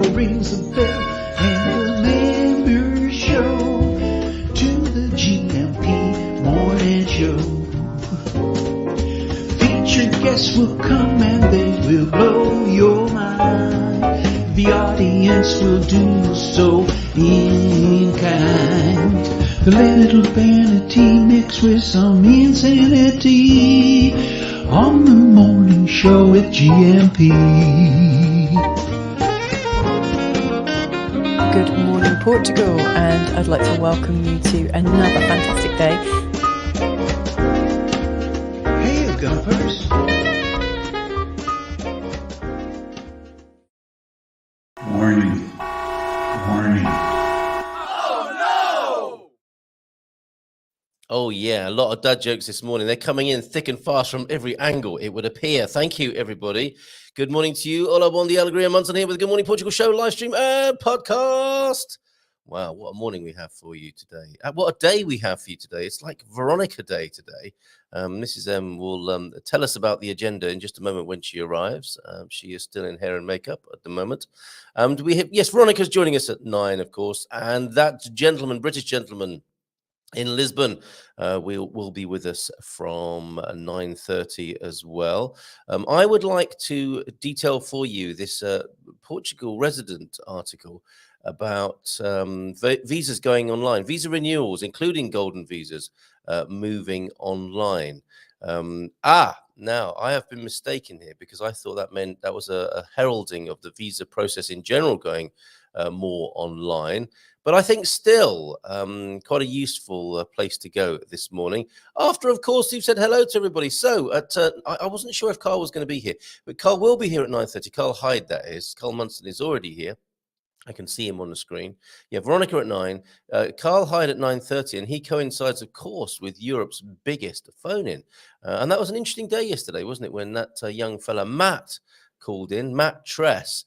hour rings the bell and the members show to the GMP morning show. Featured guests will come and they will blow your mind. The audience will do so in kind. The little vanity mixed with some insanity on the morning show with GMP. Good morning, Portugal, and I'd like to welcome you to another fantastic day. Hey, Gumpers. Warning. Warning. Oh, yeah, a lot of dad jokes this morning. They're coming in thick and fast from every angle, it would appear. Thank you, everybody. Good morning to you. Hola, bon dia, alegria, Munson here with the Good Morning Portugal show, live stream and podcast. Wow, what a morning we have for you today. What a day we have for you today. It's like Veronica Day today. Mrs. M will tell us about the agenda in just a moment when she arrives. She is still in hair and makeup at the moment. Yes, Veronica's joining us at 9, of course. And that gentleman, British gentleman, in Lisbon, will be with us from 9:30 as well. I would like to detail for you this Portugal resident article about visas going online, visa renewals, including golden visas, moving online. Now I have been mistaken here because I thought that meant that was a heralding of the visa process in general going more online. But I think still quite a useful place to go this morning. After, of course, you've said hello to everybody. So I wasn't sure if Carl was going to be here, but Carl will be here at 9:30. Carl Hyde, that is. Carl Munson is already here. I can see him on the screen. Yeah, Veronica at 9, Carl Hyde at 9:30, and he coincides, of course, with Europe's biggest phone-in. And that was an interesting day yesterday, wasn't it, when that young fella, Matt, called in, Matt Tress.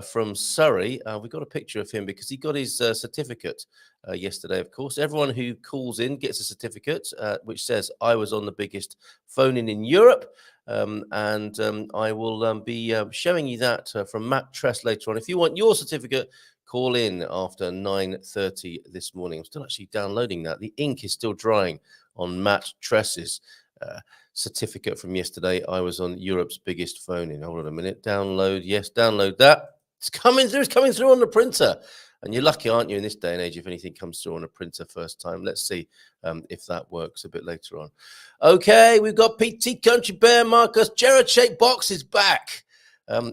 From Surrey. We got a picture of him because he got his certificate yesterday, of course. Everyone who calls in gets a certificate which says, I was on the biggest phone-in Europe. I will be showing you that from Matt Tress later on. If you want your certificate, call in after 9:30 this morning. I'm still actually downloading that. The ink is still drying on Matt Tress's certificate from yesterday. I was on Europe's biggest phone-in. Hold on a minute. Download. Yes, download that. It's coming through. It's coming through on the printer. And you're lucky, aren't you, in this day and age, if anything comes through on a printer first time. Let's see if that works a bit later on. Okay, we've got PT Country Bear Marcus. Jared Shake Box is back.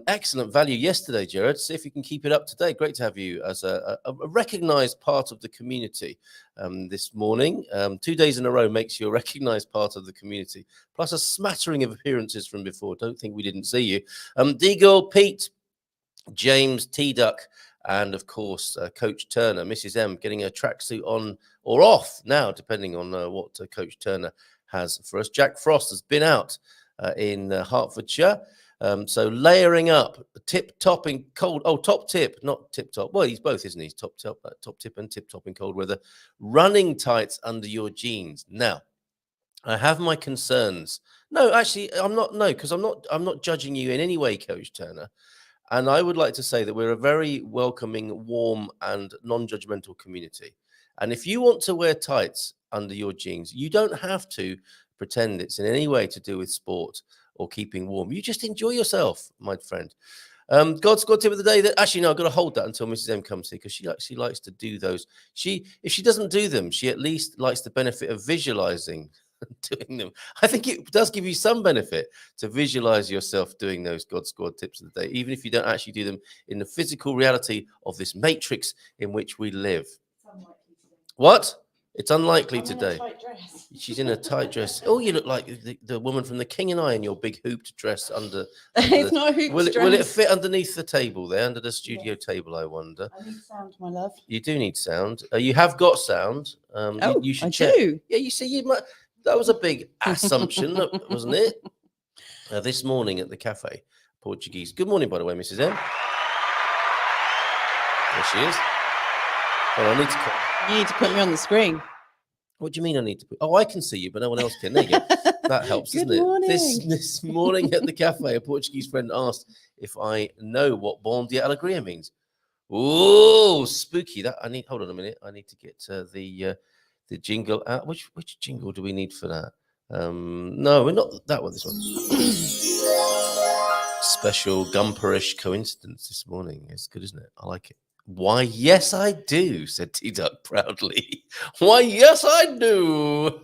Excellent value yesterday, Jared. See if you can keep it up today. Great to have you as a recognized part of the community this morning. 2 days in a row makes you a recognized part of the community, plus a smattering of appearances from before. Don't think we didn't see you. Deagle, Pete, James, T-Duck, and of course, Coach Turner, Mrs. M, getting a tracksuit on or off now, depending on what Coach Turner has for us. Jack Frost has been out in Hertfordshire. So layering up, tip-top in cold. Oh, top tip, not tip-top. Well, he's both, isn't he? He's top tip and tip-top in cold weather. Running tights under your jeans. Now, I have my concerns. No, actually, I'm not. No, because I'm not judging you in any way, Coach Turner. And I would like to say that we're a very welcoming, warm, and non-judgmental community. And if you want to wear tights under your jeans, you don't have to pretend it's in any way to do with sport or keeping warm. You just enjoy yourself, my friend. God's got tip of the day. That actually, no, I've got to hold that until Mrs. M comes here because she actually likes to do those. If she doesn't do them, she at least likes the benefit of visualizing doing them. I think it does give you some benefit to visualize yourself doing those God Squad tips of the day, even if you don't actually do them in the physical reality of this matrix in which we live. What? It's unlikely today. She's in a tight dress. Oh, you look like the woman from The King and I in your big hooped dress under It's not a hooped dress. Will it fit underneath the table there, under the studio table, I wonder? I need sound, my love. You do need sound. You have got sound. You should check. Do. Yeah, you see, that was a big assumption, wasn't it? This morning at the cafe, Portuguese. Good morning, by the way, Mrs. M. There she is. Well, You need to put me on the screen. What do you mean I need to put? Oh, I can see you, but no one else can. There you go. That helps, doesn't it? Morning. This morning at the cafe, a Portuguese friend asked if I know what bom dia alegria means. Oh, spooky! That I need. Hold on a minute. I need to get the jingle out. Which jingle do we need for that? No, we're not that one. This one. Special gumperish coincidence this morning. It's good, isn't it? I like it. Why, yes, I do, said T-Duck proudly. Why, yes, I do.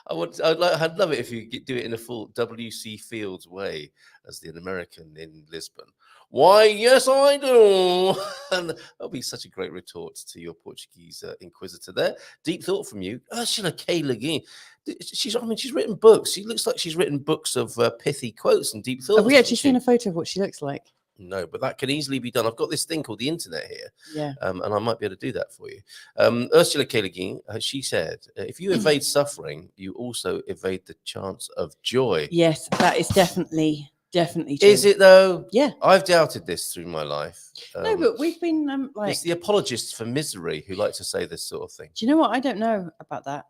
I'd love it if you do it in a full W.C. Fields way, as the American in Lisbon. Why, yes, I do. And that'll be such a great retort to your Portuguese inquisitor there. Deep thought from you, Ursula K. Le Guin. She's written books. She looks like she's written books of pithy quotes and deep thoughts. Have we actually seen a photo of what she looks like? No, but that can easily be done. I've got this thing called the internet here. Yeah. And I might be able to do that for you. Ursula K. Le Guin, she said, if you evade suffering, you also evade the chance of joy. Yes, that is definitely true. Is it though? Yeah. I've doubted this through my life. No, but we've been it's the apologists for misery who like to say this sort of thing. Do you know what? I don't know about that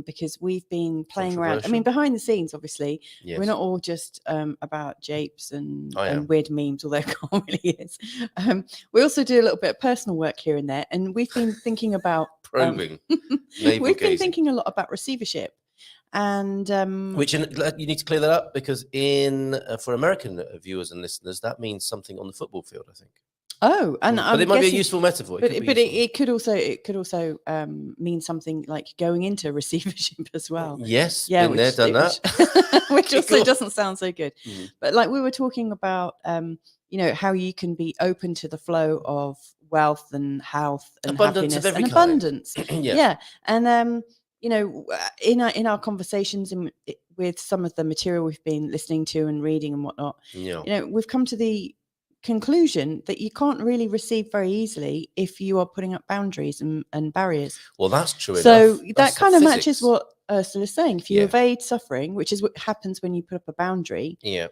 because we've been playing around. I mean, behind the scenes, obviously, we're not all just about japes and weird memes, although Carl really is. We also do a little bit of personal work here and there, and we've been thinking about probing. We've been thinking a lot about receivership. And which you need to clear that up because for American viewers and listeners, that means something on the football field, I think. Oh, and but it might be a useful metaphor. It could also mean something like going into receivership as well. Yes, yeah, been there, done that. Which also doesn't sound so good. But like we were talking about, how you can be open to the flow of wealth and health and abundance happiness and abundance. Yeah, and in our conversations and with some of the material we've been listening to and reading and whatnot, we've come to the conclusion that you can't really receive very easily if you are putting up boundaries and barriers. Well, that's true. So that kind of matches what Ursula is saying. If you evade suffering, which is what happens when you put up a boundary, you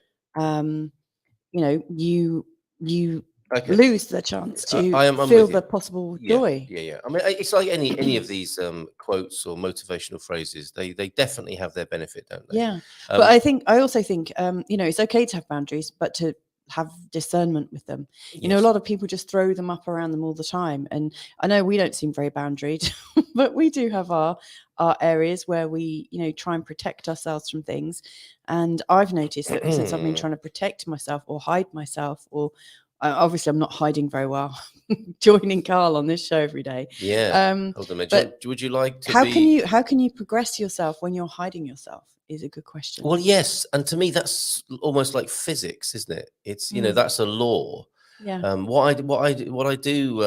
lose the chance to feel the possible joy. Yeah. I mean, it's like any of these quotes or motivational phrases. They definitely have their benefit, don't they? Yeah. But I also think it's okay to have boundaries, but to have discernment with them. A lot of people just throw them up around them all the time. And I know we don't seem very boundaried, but we do have our areas where we, try and protect ourselves from things. And I've noticed that since I've been trying to protect myself or hide myself, or obviously I'm not hiding very well, joining Carl on this show every day. Yeah. Hold on a minute. Would you like to how can you progress yourself when you're hiding yourself? Is a good question. Well, yes, and to me that's almost like physics, isn't it? It's that's a law. Yeah. What I do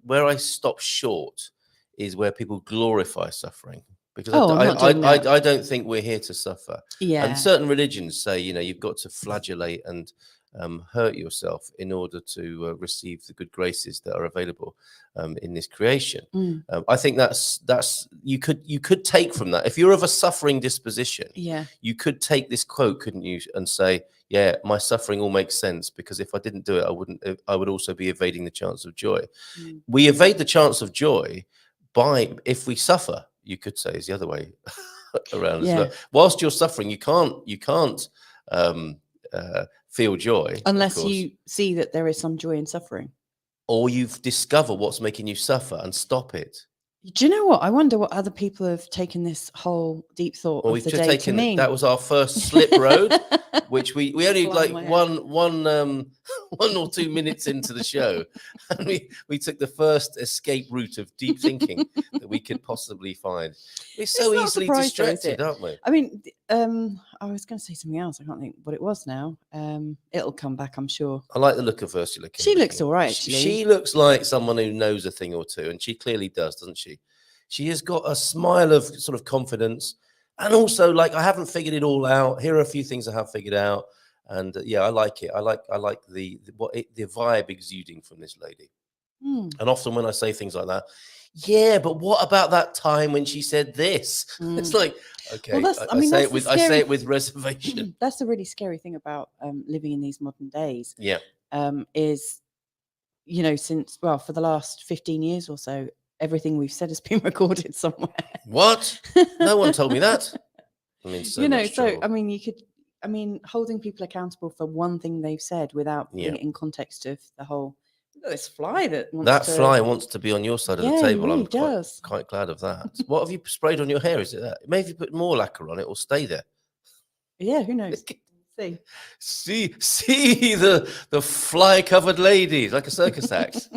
where I stop short is where people glorify suffering, because I don't think we're here to suffer. Yeah. And certain religions say you've got to flagellate and hurt yourself in order to receive the good graces that are available in this creation. I think that's you could take from that, if you're of a suffering disposition, you could take this quote, couldn't you, and say, yeah, my suffering all makes sense, because if I didn't do it, I would also be evading the chance of joy. We evade the chance of joy if we suffer, you could say, is the other way around as well. Whilst you're suffering, you can't feel joy unless you see that there is some joy in suffering, or you've discovered what's making you suffer and stop it. Do you know what? I wonder what other people have taken this whole deep thought of the day to mean. That was our first slip road, which we only like one or 2 minutes into the show, and we took the first escape route of deep thinking that we could possibly find. We're so easily distracted, aren't we? I mean, I was going to say something else. I can't think what it was now. It'll come back, I'm sure. I like the look of Ursula. She looks all right, actually. She looks like someone who knows a thing or two, and she clearly does, doesn't she? She has got a smile of sort of confidence, and also like, I haven't figured it all out. Here are a few things I have figured out, and I like it. I like the vibe exuding from this lady. And often when I say things like that, but what about that time when she said this? It's like, okay, well, I say it with reservation. That's the really scary thing about living in these modern days. Yeah, is since for the last 15 years or so, everything we've said has been recorded somewhere. What? No one told me that. I mean, holding people accountable for one thing they've said without putting it in context of the whole This fly that wants That to... fly wants to be on your side of the Yeah, table. he really I'm does. quite glad of that. What have you sprayed on your hair? Is it that? Maybe if you put more lacquer on it, will stay there. Yeah, who knows? See. See the fly-covered ladies, like a circus act.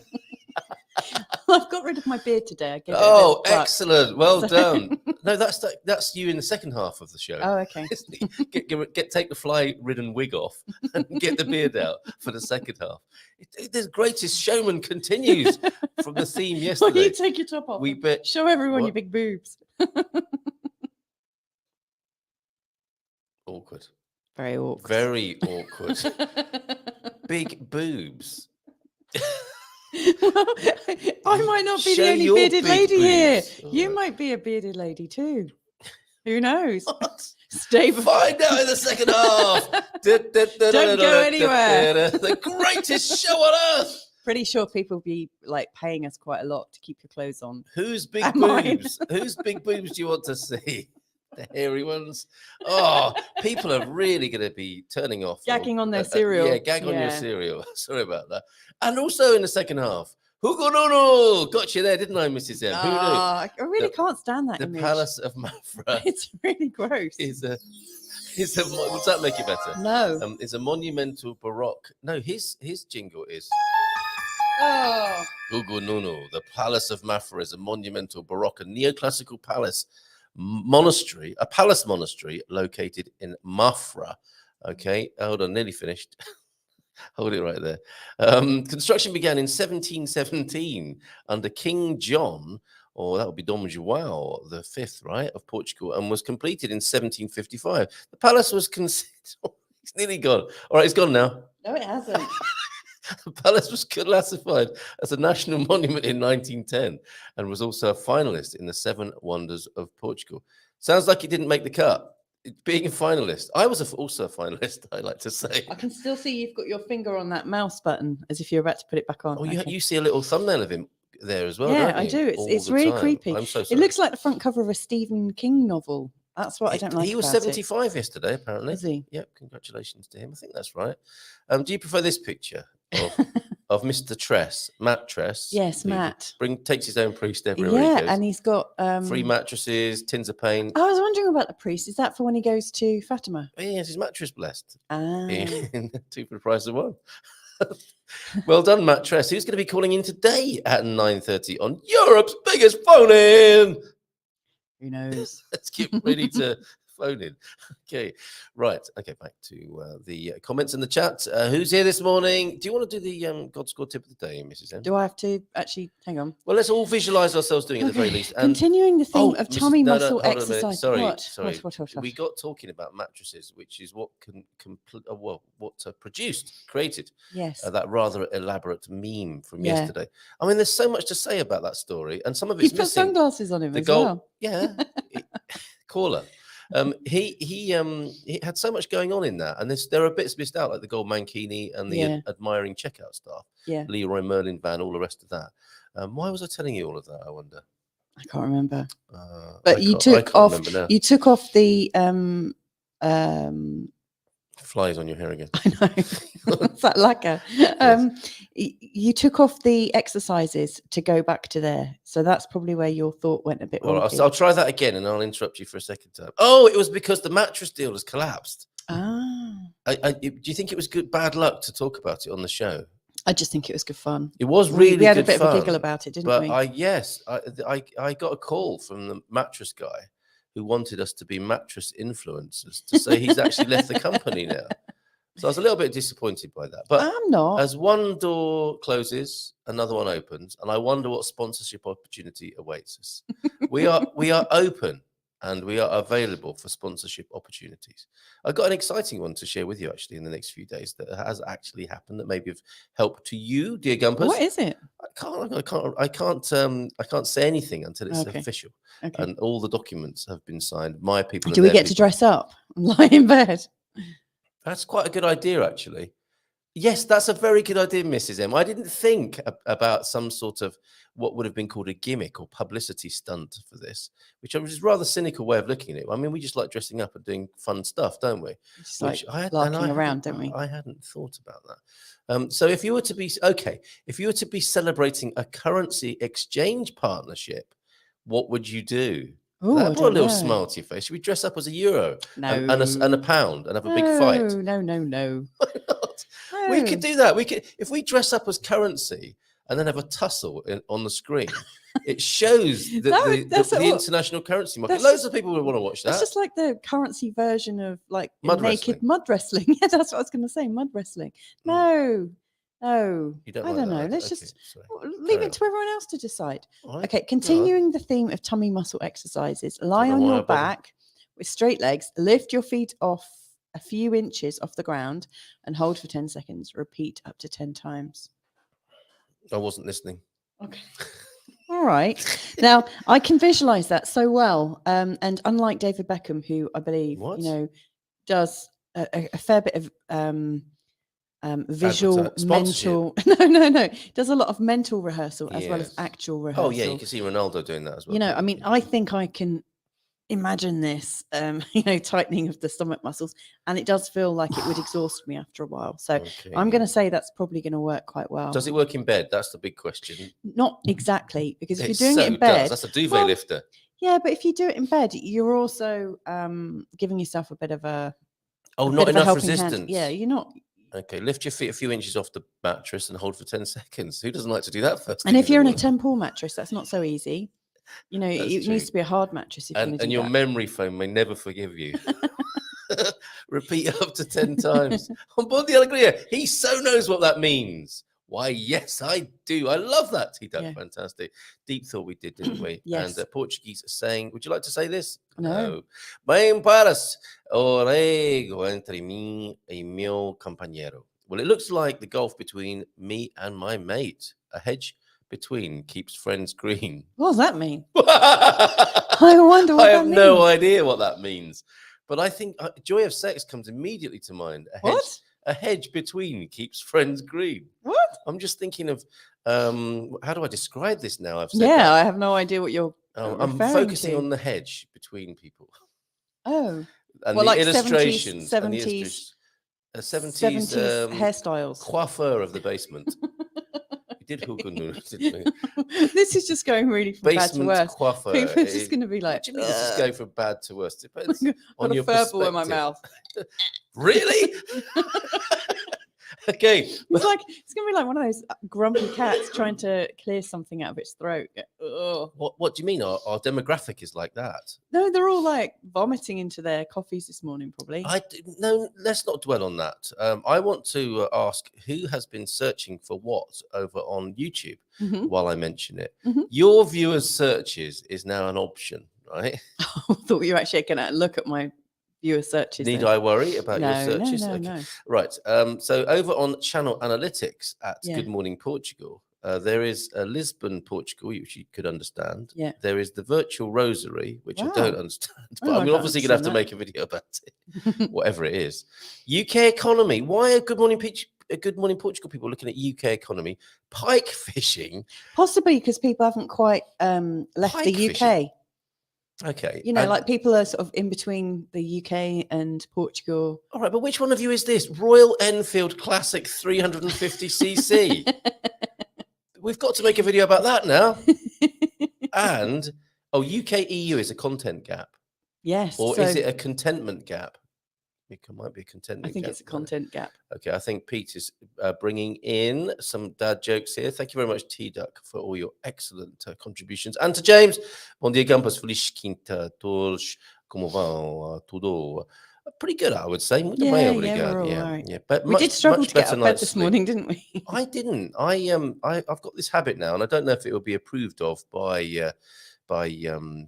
I've got rid of my beard today. I gave it a bit Oh, of pluck. excellent. Well So- done. No, that's you in the second half of the show. Oh, okay. Take the fly-ridden wig off and get the beard out for the second half. The greatest showman continues from the theme Why yesterday. don't you take your top off? We bet. Show everyone What? your big boobs. Awkward. Very awkward. Very awkward. Big boobs. Well, I might not be Show the only your bearded big lady here. boobs. You Alright. might be a bearded lady too. Who knows? What? Stay Find out in the second half. Don't go anywhere. The greatest show on earth. Pretty sure people be like paying us quite a lot to keep your clothes on. Whose big Am I? boobs? Whose big boobs do you want to see? The hairy ones. Oh, people are really going to be turning off. Gagging on their cereal. Yeah, gag on your Yeah. cereal. Sorry about that. And also in the second half, Hugo Nono. Got you there, didn't I, Mrs. M? Who knew? I really The- can't stand that The image. Palace of Mafra It's really gross. is a. Would that make it better? No. Is a monumental Baroque. No, his jingle is. Oh. Hugo Nono. The Palace of Mafra is a monumental Baroque and neoclassical palace monastery, a palace monastery located in Mafra. Okay, hold on, nearly finished. Hold it right there. Construction began in 1717 under King John, or that would be Dom João the Fifth, right, of Portugal, and was completed in 1755. The palace was considered. It's nearly gone. All right, it's gone now. No, it hasn't. The palace was classified as a national monument in 1910 and was also a finalist in the Seven Wonders of Portugal. Sounds like it didn't make the cut. Being a finalist. I was also a finalist, I like to say. I can still see you've got your finger on that mouse button as if you're about to put it back on. Oh, Okay. you see a little thumbnail of him there as well, Yeah, don't I you? do. All It's the really time. creepy. I'm so It sorry. looks like the front cover of a Stephen King novel. That's what I don't like. He was about 75 yesterday, apparently. Is he? Yep, congratulations to him. I think that's right. Do you prefer this picture of Mr. Tress, Matt Tress? Yes, who Matt. takes his own priest everywhere he Yeah, goes. and he's got Free mattresses, tins of paint. I was wondering about the priest. Is that for when he goes to Fatima? Oh, yes, his mattress blessed. Ah, Two for the price of one. Well done, Matt Tress. Who's going to be calling in today at 9:30 on Europe's biggest phone in? who knows? Let's get ready to phone in. Okay, right. Okay, back to the comments in the chat. Who's here this morning? Do you want to do the God Score tip of the day, Mrs. M? Do I have to actually hang on? Well, let's all visualize ourselves doing it at the very least. And Continuing the theme of Mrs. tummy no, muscle hold on a minute. exercise. Sorry, What? sorry. What? We got talking about mattresses, which is what produced, created Yes. that rather elaborate meme from Yeah. yesterday. I mean, there's so much to say about that story, and some of He it's put missing. sunglasses on him The as goal, well. yeah, caller. He had so much going on in that, and there are bits missed out, like the gold mankini and the Yeah. admiring checkout staff, Yeah, Leroy Merlin van, all the rest of that. Why was I telling you all of that? I wonder. I can't remember. I But you can't- I took can't off. remember now. You took off the Flies on your hair again. I know. What's that lacquer? You took off the exercises to go back to there. So that's probably where your thought went a bit All right, wonky. I'll try that again, and I'll interrupt you for a second time. Oh, it was because the mattress deal has collapsed. Ah, Do you think it was bad luck to talk about it on the show? I just think it was good fun. It was We really had a good bit fun, of a giggle about it, didn't but we? I got a call from the mattress guy who wanted us to be mattress influencers to say he's actually left the company now. So I was a little bit disappointed by that. But I'm not. as one door closes, another one opens, and I wonder what sponsorship opportunity awaits us. We are open and we are available for sponsorship opportunities. I've got an exciting one to share with you actually in the next few days that has actually happened that maybe have helped to you, dear Gumpers. What is it? I can't say anything until it's Okay. official, Okay. and all the documents have been signed. My people. Do and we their get to people. dress up and lie in bed? That's quite a good idea, actually. Yes, that's a very good idea, Mrs. M. I didn't think about some sort of what would have been called a gimmick or publicity stunt for this, which is a rather cynical way of looking at it. I mean, we just like dressing up and doing fun stuff, don't we? Just Which like larking around, don't we? I hadn't thought about that. So if you were to be if you were to be celebrating a currency exchange partnership, what would you do? Oh, That I brought a don't little know. smile to your face. Should we dress up as a euro and No. a pound and have a big fight? No. Why not? We could do that. We could, if we dress up as currency and then have a tussle on the screen. It shows the international currency market. Loads of people would want to watch that. That's just like the currency version of like Mud naked mud wrestling. Yeah, that's what I was going to say. Mud wrestling. No. You don't I like don't that, know. okay, Let's just sorry. leave it to everyone else to decide. Right, Okay, continuing the theme of tummy muscle exercises. Lie on your back with straight legs. Lift your feet off a few inches off the ground and hold for 10 seconds. Repeat up to 10 times. I wasn't listening. Okay. All right. Now I can visualize that so well. And unlike David Beckham, who I believe does a fair bit of visual mental no does a lot of mental rehearsal as well as actual rehearsal. Oh yeah, you can see Ronaldo doing that as well. You know, I mean, I think I can imagine this tightening of the stomach muscles, and it does feel like it would exhaust me after a while. So I'm going to say that's probably going to work quite well. Does it work in bed? That's the big question. Not exactly, because if you're doing it in bed, that's a duvet lifter. Yeah, but if you do it in bed, you're also giving yourself a bit of a not enough resistance. Hand. Yeah, you're not. Okay, lift your feet a few inches off the mattress and hold for 10 seconds. Who doesn't like to do that first? And if you're in a temple mattress, that's not so easy. You know, it needs to be a hard mattress. And your memory foam may never forgive you. Repeat up to 10 times. On board the Alegria, he so knows what that means. Why, yes, I do. I love that. Fantastic. Deep thought we did, didn't we? Yes. And Portuguese saying, would you like to say this? No. Bem paras, orego entre mim e meu companheiro. Well, it looks like the gulf between me and my mate. A hedge between keeps friends green. What does that mean? I wonder what that means. I have no idea what that means. But I think joy of sex comes immediately to mind. A hedge between keeps friends green. What? I'm just thinking of how do I describe this now? I've said that. I have no idea what you're I'm focusing on the hedge between people. Oh. And well, the like illustrations 70s 70s hairstyles. Coiffeur of the basement. We did didn't we? This is just going really from bad to worse. Coiffeur. It's just going to be like, what do you mean this is going from bad to worse? Depends on your furball in my mouth. Really? Okay. It's going to be like one of those grumpy cats trying to clear something out of its throat. Ugh. What do you mean? Our demographic is like that? No, they're all like vomiting into their coffees this morning, probably. No, let's not dwell on that. I want to ask who has been searching for what over on YouTube while I mention it. Your viewers' searches is now an option, right? I thought you were actually going to look at my viewer searches. Need I worry about your searches? No. Right. So over on channel analytics at Good Morning Portugal, there is a Lisbon, Portugal, which you could understand. Yeah. There is the virtual rosary, which I don't understand, but I'm obviously going to have to make a video about it, whatever it is. UK economy. Why are Good Morning Portugal people looking at UK economy? Pike fishing. Possibly because people haven't quite left Pike the UK. Fishing. Okay. You know, like people are sort of in between the UK and Portugal. All right, but which one of you is this? Royal Enfield Classic 350cc. We've got to make a video about that now. And, UK EU is a content gap. Yes. Or is it a contentment gap? It might be a contentment gap. I think it's a content gap. Okay, I think Pete is bringing in some dad jokes here. Thank you very much, T-Duck, for all your excellent contributions. And to James, bom dia, Gampas, feliz quinta, todos, como vão, tudo. Pretty good, I would say. We're all right. Yeah. But we did struggle to get out of bed this morning, didn't we? I didn't. I've got this habit now, and I don't know if it will be approved of by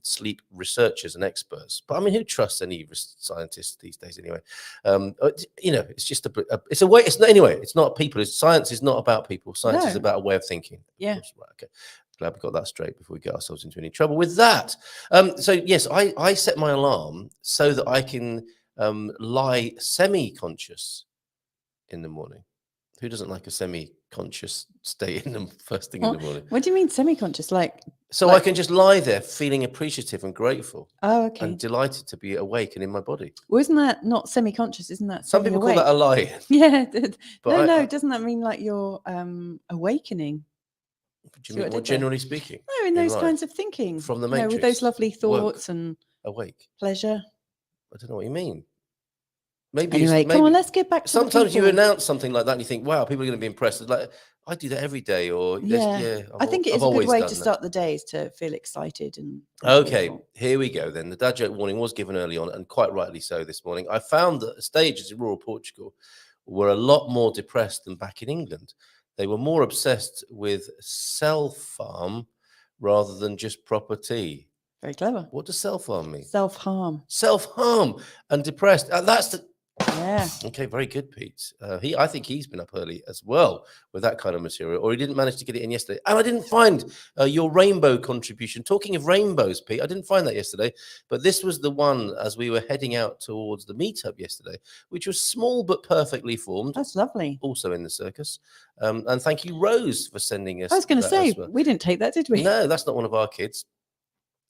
sleep researchers and experts. But I mean, who trusts any scientists these days anyway? It's just it's a way. It's not anyway. It's not people. Science is not about people. Science is about a way of thinking. Yeah. Right, okay. Glad we got that straight before we get ourselves into any trouble with that. So yes, I set my alarm so that I can lie semi-conscious in the morning. Who doesn't like a semi-conscious state in the first thing in the morning? What do you mean semi-conscious? So I can just lie there feeling appreciative and grateful Oh, okay. and delighted to be awake and in my body. Well, isn't that not semi-conscious? Isn't that Some people call that a lie. Yeah. But No. Doesn't that mean like you're awakening? Do you mean more generally speaking? No, in those kinds of thinking. From the You know, Matrix. with those lovely thoughts and awake. pleasure. I don't know what you mean. Maybe Anyway, come on, let's get back to sometimes you announce something like that and you think, wow, people are going to be impressed. It's like, I do that every day. Or I think it is a good way to start the days, to feel excited and okay, joyful. Here we go then. The dad joke warning was given early on, and quite rightly so this morning. I found that stages in rural Portugal were a lot more depressed than back in England. They were more obsessed with self-harm rather than just property. Very clever. What does self-harm mean? Self-harm. Self-harm and depressed. That's the... Yeah. Okay, very good, Pete. I think he's been up early as well with that kind of material, or he didn't manage to get it in yesterday. And I didn't find your rainbow contribution. Talking of rainbows, Pete, I didn't find that yesterday, but this was the one as we were heading out towards the meetup yesterday, which was small but perfectly formed. That's lovely. Also in the circus. And thank you, Rose, for sending us. I was going to say, we didn't take that, did we? No, that's not one of our kids.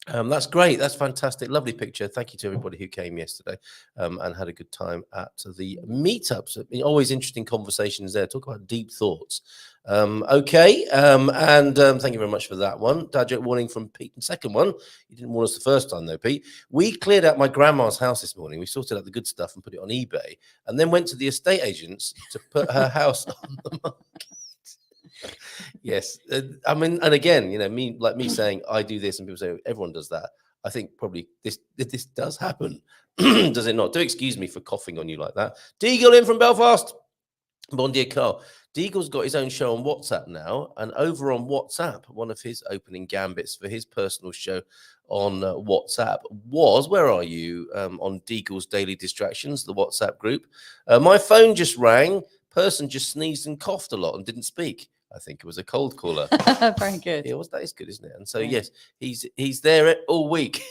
That's great. That's fantastic. Lovely picture. Thank you to everybody who came yesterday and had a good time at the meetups. Always interesting conversations there. Talk about deep thoughts. Okay. And thank you very much for that one. Dad joke warning from Pete. And second one, you didn't warn us the first time though, Pete. We cleared out my grandma's house this morning. We sorted out the good stuff and put it on eBay and then went to the estate agents to put her house on the market. Yes, I mean, and again, you know, me saying I do this, and people say everyone does that. I think probably this does happen, does it not? Do excuse me for coughing on you like that. Deagle in from Belfast. Bon dia, Carl. Deagle's got his own show on WhatsApp now, and over on WhatsApp, one of his opening gambits for his personal show on WhatsApp was, where are you? On Deagle's Daily Distractions, the WhatsApp group. My phone just rang. Person just sneezed and coughed a lot and didn't speak. I think it was a cold caller. Very good. Yeah, that is good, isn't it? And so, yes, he's there all week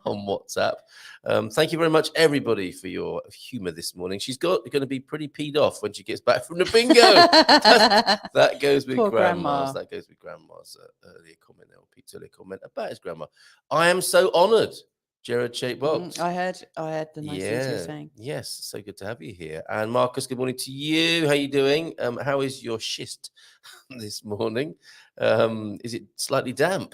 on WhatsApp. Thank you very much, everybody, for your humour this morning. She's going to be pretty peed off when she gets back from the bingo. that goes with grandmas. That goes with grandma's earlier comment, Pete's earlier comment about his grandma. I am so honoured. Jared Shape Box. I heard the nice things you were saying. Yes, so good to have you here. And Marcus, good morning to you. How are you doing? How is your schist this morning? Is it slightly damp?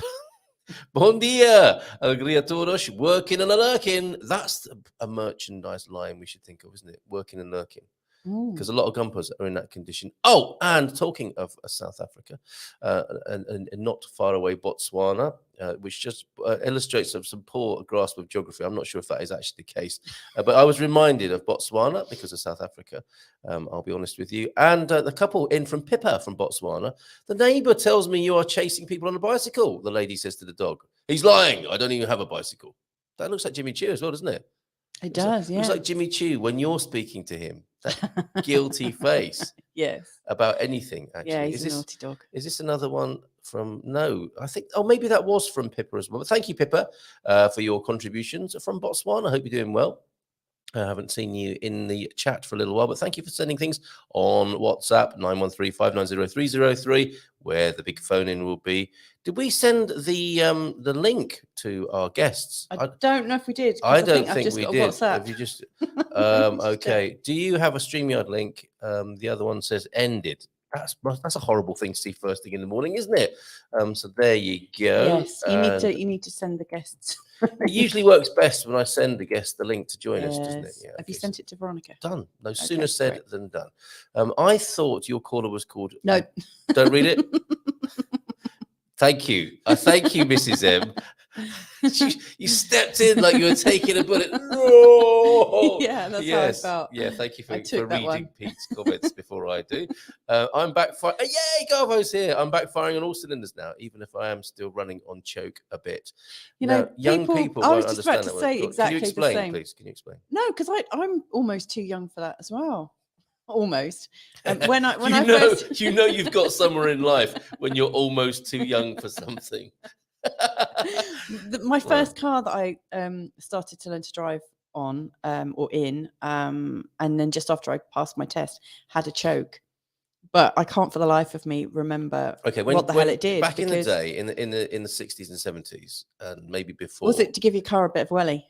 Bon dia, alegria todos, working and lurking. That's a merchandise line we should think of, isn't it? Working and lurking. Because a lot of gumpers are in that condition. Oh, and talking of South Africa, and not far away Botswana, which just illustrates some poor grasp of geography. I'm not sure if that is actually the case, but I was reminded of Botswana because of South Africa. I'll be honest with you. And the couple in from Pippa from Botswana, the neighbour tells me you are chasing people on a bicycle. The lady says to the dog, "He's lying. I don't even have a bicycle." That looks like Jimmy Chew as well, doesn't it? It does, yeah. Looks like Jimmy Chew when you're speaking to him. That guilty face. Yes. About anything, actually. Yeah, he's a naughty dog. Is this another one from... No, I think... Oh, maybe that was from Pippa as well. But thank you, Pippa, for your contributions from Botswana. I hope you're doing well. I haven't seen you in the chat for a little while, but thank you for sending things on WhatsApp, 913-590-303, where the big phone-in will be. Did we send the link to our guests? I don't know if we did. I don't think we did. WhatsApp. Have you just... okay. Do you have a StreamYard link? The other one says ended. That's a horrible thing to see first thing in the morning, isn't it? So there you go. Yes, you need to send the guests. It usually works best when I send the guest the link to join us, doesn't it? Yeah. Have you sent it to Veronica? Done. No sooner said than done. I thought your caller was called... No. Don't read it? Thank you. Thank you, Mrs. M. You stepped in like you were taking a bullet. No! Yeah, that's how I felt. Yeah, thank you for reading Pete's comments before I do. I'm back firing. Yay, Garvo's here. I'm back firing on all cylinders now, even if I am still running on choke a bit. You know, young people I was won't just about understand to say exactly Can you explain, the same. Please? Can you explain? No, because I'm almost too young for that as well. Almost. When I first... you know you've got somewhere in life when you're almost too young for something. My first car that I started to learn to drive on or in, and then just after I passed my test, had a choke. but I can't for the life of me remember what the hell it did. Back in the day, in the 60s and 70s, and maybe before. Was it to give your car a bit of welly?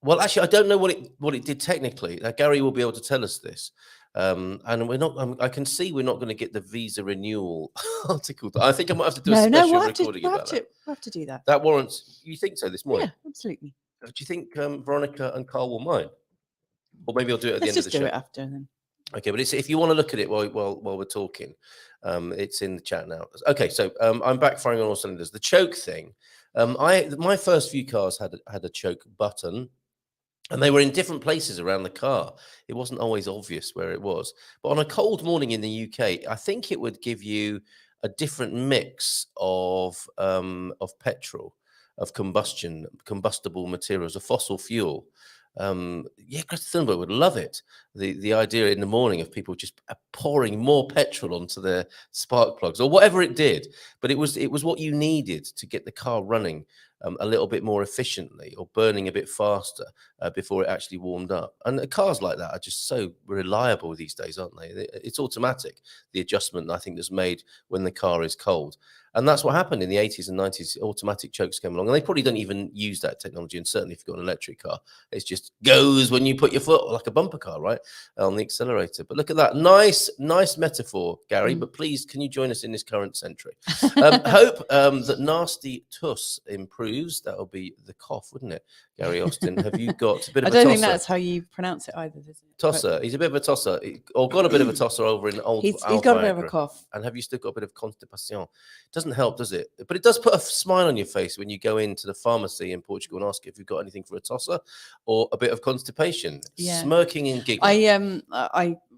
Well, actually, I don't know what it did technically. Gary will be able to tell us this. And we're not. I can see we're not going to get the visa renewal article. I think I might have to do a special recording about that. We'll have to do that. That warrants. You think so this morning? Yeah, absolutely. Do you think Veronica and Carl will mind? Or maybe I'll do it at the end of the show. Let's just do it after then. Okay, but if you want to look at it while we're talking, it's in the chat now. Okay, so I'm back firing on all cylinders. The choke thing. My first few cars had a choke button. And they were in different places around the car. It wasn't always obvious where it was. But on a cold morning in the UK, I think it would give you a different mix of petrol, of combustible materials, of fossil fuel. Greta Thunberg would love it. The idea in the morning of people just pouring more petrol onto their spark plugs or whatever it did. But it was what you needed to get the car running a little bit more efficiently or burning a bit faster before it actually warmed up. And cars like that are just so reliable these days, aren't they? It's automatic, the adjustment I think that's made when the car is cold. And that's what happened in the 80s and 90s. Automatic chokes came along, and they probably don't even use that technology. And certainly if you've got an electric car, it just goes when you put your foot, like a bumper car, right, on the accelerator. But look at that. Nice metaphor, Gary. But please, can you join us in this current century? Hope that nasty tuss improves. That will be the cough, wouldn't it, Gary Austin? Have you got a bit of a tosser? I don't think that's how you pronounce it either, is it? Tosser. He's a bit of a tosser, or got a bit of a tosser over in old. He's got a bit of a cough. And have you still got a bit of constipation? Doesn't help, does it? But it does put a smile on your face when you go into the pharmacy in Portugal and ask if you've got anything for a tosser or a bit of constipation. Yeah. Smirking and giggling.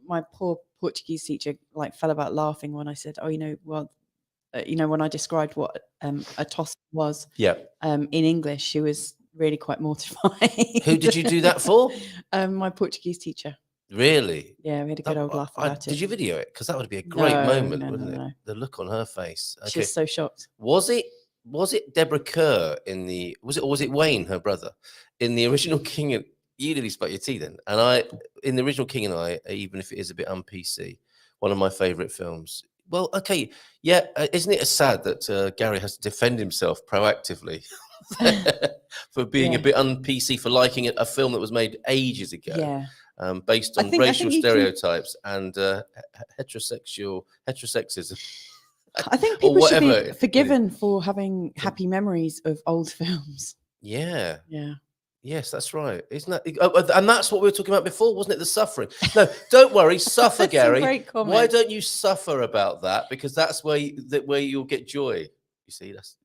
My poor Portuguese teacher fell about laughing when I said, when I described what a tosser was. Yeah. In English, she was really quite mortified. Who did you do that for? My Portuguese teacher. Really? Yeah, we had a good old laugh about it. Did you video it? Because that would be a great moment, wouldn't it? No. The look on her face. Okay. She was so shocked. Was it Deborah Kerr was it Wayne, her brother, in the original King and you nearly spat your teeth in? And in the original King and I, even if it is a bit un-PC, one of my favourite films. Well, okay, yeah, isn't it sad that Gary has to defend himself proactively for being a bit un-PC, for liking a film that was made ages ago? Yeah. Based on racial stereotypes and heterosexism. I think people should be forgiven for having happy memories of old films. Yeah. Yeah. Yes, that's right. Isn't that? And that's what we were talking about before, wasn't it? The suffering. No, don't worry. Suffer, Gary. Great comment. Why don't you suffer about that? Because that's where you'll get joy. You see, that's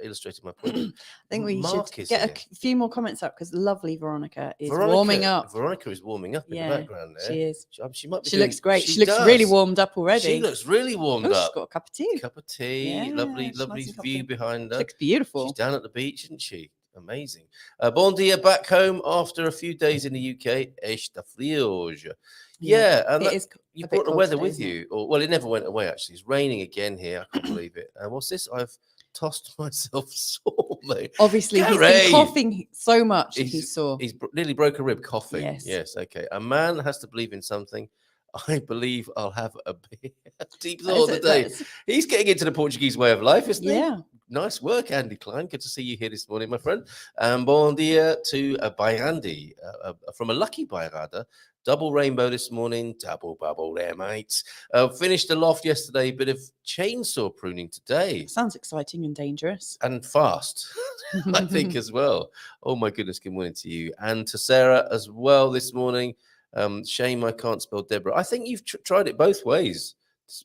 illustrating my point. I think we should get a few more comments up because lovely Veronica is warming up. Veronica is warming up in the background there. She is. She might be. She looks great. She looks really warmed up already. She looks really warmed up. She's got a cup of tea. Yeah, lovely view behind her. She looks beautiful. She's down at the beach, isn't she? Amazing. Bon dia, back home after a few days in the UK. Está frio hoje. Yeah, and you brought the weather with you. It never went away, actually. It's raining again here. I can't believe it. And what's this? I've tossed myself sore, mate. Obviously, Gary, he's been coughing so much he's sore. He's nearly broke a rib coughing. Yes, okay. A man has to believe in something. I believe I'll have a beer. Deep thought of the day. He's getting into the Portuguese way of life, isn't he? Yeah. Nice work, Andy Klein. Good to see you here this morning, my friend. And bon dia to Bairandi from a lucky Bairada. Double rainbow this morning. Double bubble there, mates. Finished the loft yesterday. Bit of chainsaw pruning today. Sounds exciting and dangerous. And fast, I think, as well. Oh, my goodness. Good morning to you. And to Sarah as well this morning. Shame I can't spell Deborah. I think you've tried it both ways.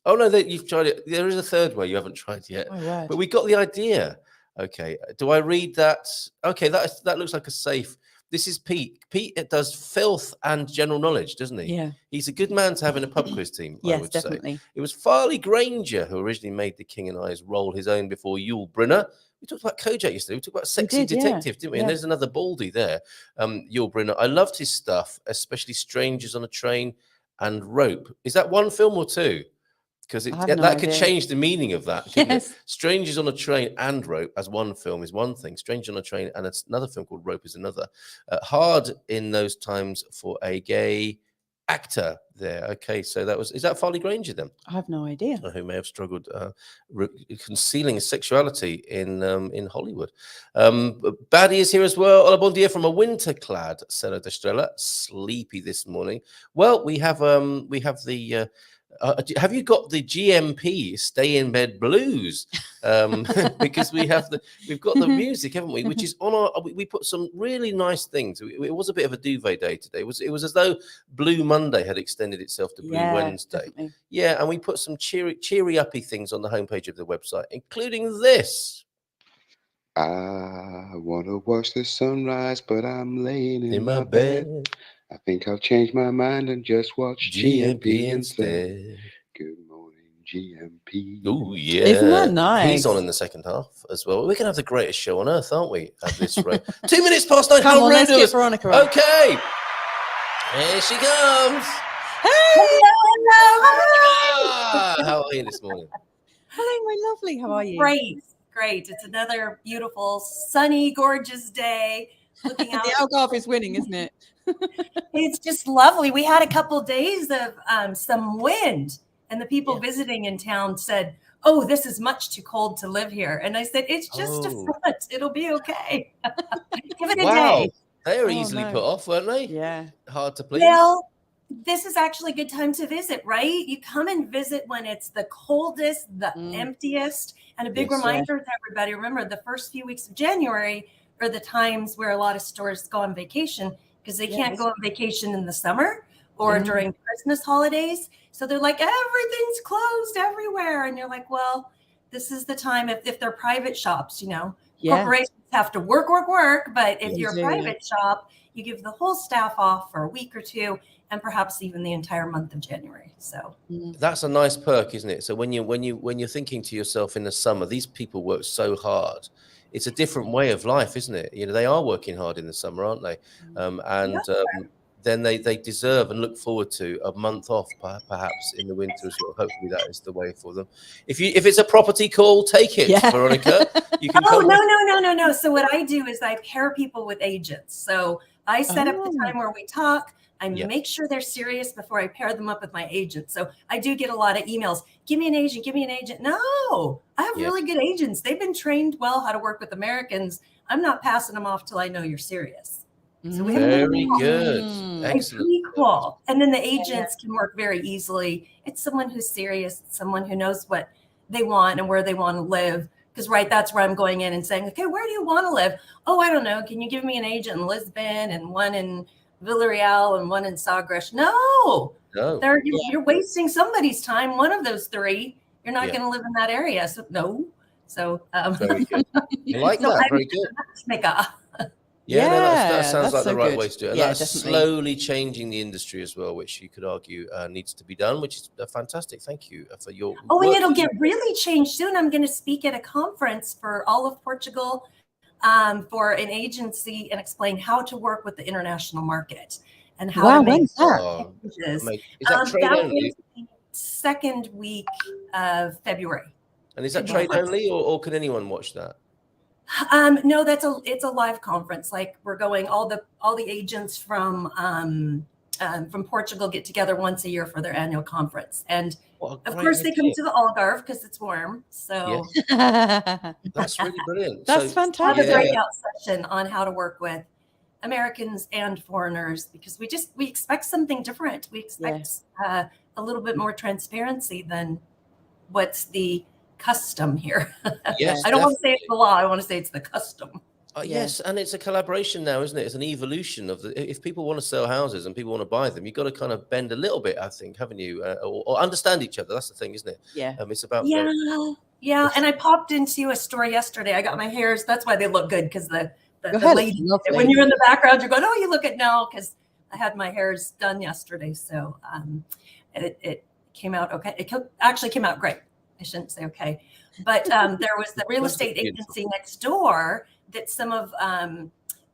Oh, no, you've tried it. There is a third way you haven't tried yet. Oh, right. But we got the idea. Okay. Do I read that? Okay, that looks like a safe. This is Pete. Pete does filth and general knowledge, doesn't he? Yeah. He's a good man to have in a pub quiz team, I would definitely. say. It was Farley Granger who originally made the King and I's roll his own before Yul Brynner. We talked about Kojak yesterday. We talked about Sexy Detective, didn't we? Yeah. And there's another baldy there. Yul Brynner. I loved his stuff, especially Strangers on a Train and Rope. Is that one film or two? Because that could change the meaning of that. Yes. Strangers on a Train and Rope as one film is one thing. Strangers on a Train and it's another film called Rope is another. Hard in those times for a gay actor there. Okay, so is that Farley Granger then? I have no idea. Who may have struggled concealing his sexuality in Hollywood. Baddie is here as well. Hola, bon dia from a winter-clad Serra da Estrela. Sleepy this morning. Well, we have the. Have you got the GMP Stay in Bed Blues? Because we've got the music, haven't we? Which is on our. We put some really nice things. It was a bit of a duvet day today. It was as though Blue Monday had extended itself to Blue Wednesday. Definitely. Yeah, and we put some cheery uppy things on the homepage of the website, including this. I wanna watch the sunrise, but I'm laying in my bed. I think I'll change my mind and just watch GMP instead. Good morning, GMP. Oh, yeah. Isn't that nice? He's on in the second half as well. We're going to have the greatest show on earth, aren't we, at this rate? 2 minutes past 9. Come on, let's get Veronica on. Okay. Here she comes. Hey! Hello. How are you this morning? Hello, my lovely. How are you? Great. It's another beautiful, sunny, gorgeous day. Looking out. The Algarve is winning, isn't it? It's just lovely. We had a couple days of some wind, and the people visiting in town said, "Oh, this is much too cold to live here." And I said, "It's just a front. It'll be okay." Give it a day. They were easily put off, weren't they? Yeah. Hard to please. Well, this is actually a good time to visit, right? You come and visit when it's the coldest, the emptiest. And a big reminder to everybody, remember the first few weeks of January are the times where a lot of stores go on vacation because they can't go on vacation in the summer or during Christmas holidays. So they're like, everything's closed everywhere. And you're like, well, this is the time if they're private shops, corporations have to work. But if you're a private shop, you give the whole staff off for a week or two and perhaps even the entire month of January. So that's a nice perk, isn't it? So when you're thinking to yourself in the summer, these people work so hard. It's a different way of life, isn't it? They are working hard in the summer, aren't they? Then they deserve and look forward to a month off, perhaps in the winter as well. Hopefully that is the way for them. If it's a property call, take it, Veronica. You can. No. So what I do is I pair people with agents. So I set up the time where we talk. I make sure they're serious before I pair them up with my agent. So I do get a lot of emails. Give me an agent. No, I have really good agents. They've been trained well how to work with Americans. I'm not passing them off till I know you're serious. So we very good. Excellent. Equal. And then the agents can work very easily. It's someone who's serious, someone who knows what they want and where they want to live. Because that's where I'm going in and saying, okay, where do you want to live? Oh, I don't know. Can you give me an agent in Lisbon and one in Villarreal and one in Sagres? No. You're wasting somebody's time. One of those three, you're not going to live in that area. So no. So very good. I like that. Very good. That sounds like the right way to do it. And that's slowly changing the industry as well, which you could argue needs to be done, which is fantastic. Thank you for your work. And it'll get really changed soon. I'm going to speak at a conference for all of Portugal for an agency and explain how to work with the international market and how to make changes. Is that trade only? The second week of February. And is that trade only, or can anyone watch that? No, it's a live conference. Like we're going, all the agents from Portugal get together once a year for their annual conference. And of course they come to the Algarve because it's warm. So that's really brilliant. That's fantastic. Have a breakout session on how to work with Americans and foreigners because we expect something different. We expect a little bit more transparency than what's the custom here. I don't want to say it's the law. I want to say it's the custom. Yes, and it's a collaboration now, isn't it? It's an evolution of if people want to sell houses and people want to buy them, you've got to kind of bend a little bit, I think, haven't you? Or understand each other. That's the thing, isn't it? Yeah. It's about And I popped into a store yesterday. I got my hairs. That's why they look good because the lady. When you're in the background, you're going, oh, you look at now because I had my hairs done yesterday. So it came out okay. It actually came out great. I shouldn't say okay, but there was the real estate agency next door that some of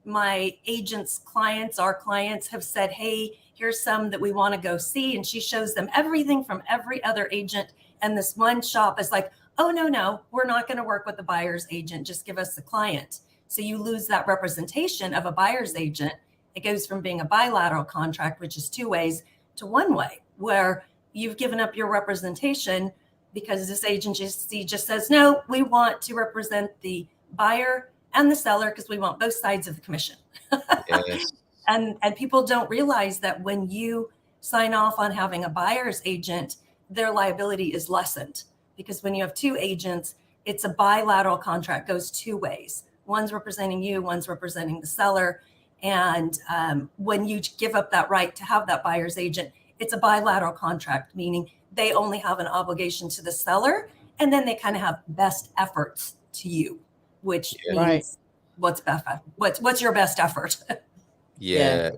my agents' clients, our clients, have said, hey, here's some that we want to go see. And she shows them everything from every other agent. And this one shop is like, oh, no, we're not going to work with the buyer's agent. Just give us the client. So you lose that representation of a buyer's agent. It goes from being a bilateral contract, which is two ways, to one way, where you've given up your representation because this agency just says, no, we want to represent the buyer and the seller because we want both sides of the commission. Yes. And people don't realize that when you sign off on having a buyer's agent, their liability is lessened, because when you have two agents, it's a bilateral contract, goes two ways. One's representing you, one's representing the seller. And when you give up that right to have that buyer's agent, it's a bilateral contract, meaning they only have an obligation to the seller, and then they kind of have best efforts to you, which means what's your best effort? Yeah.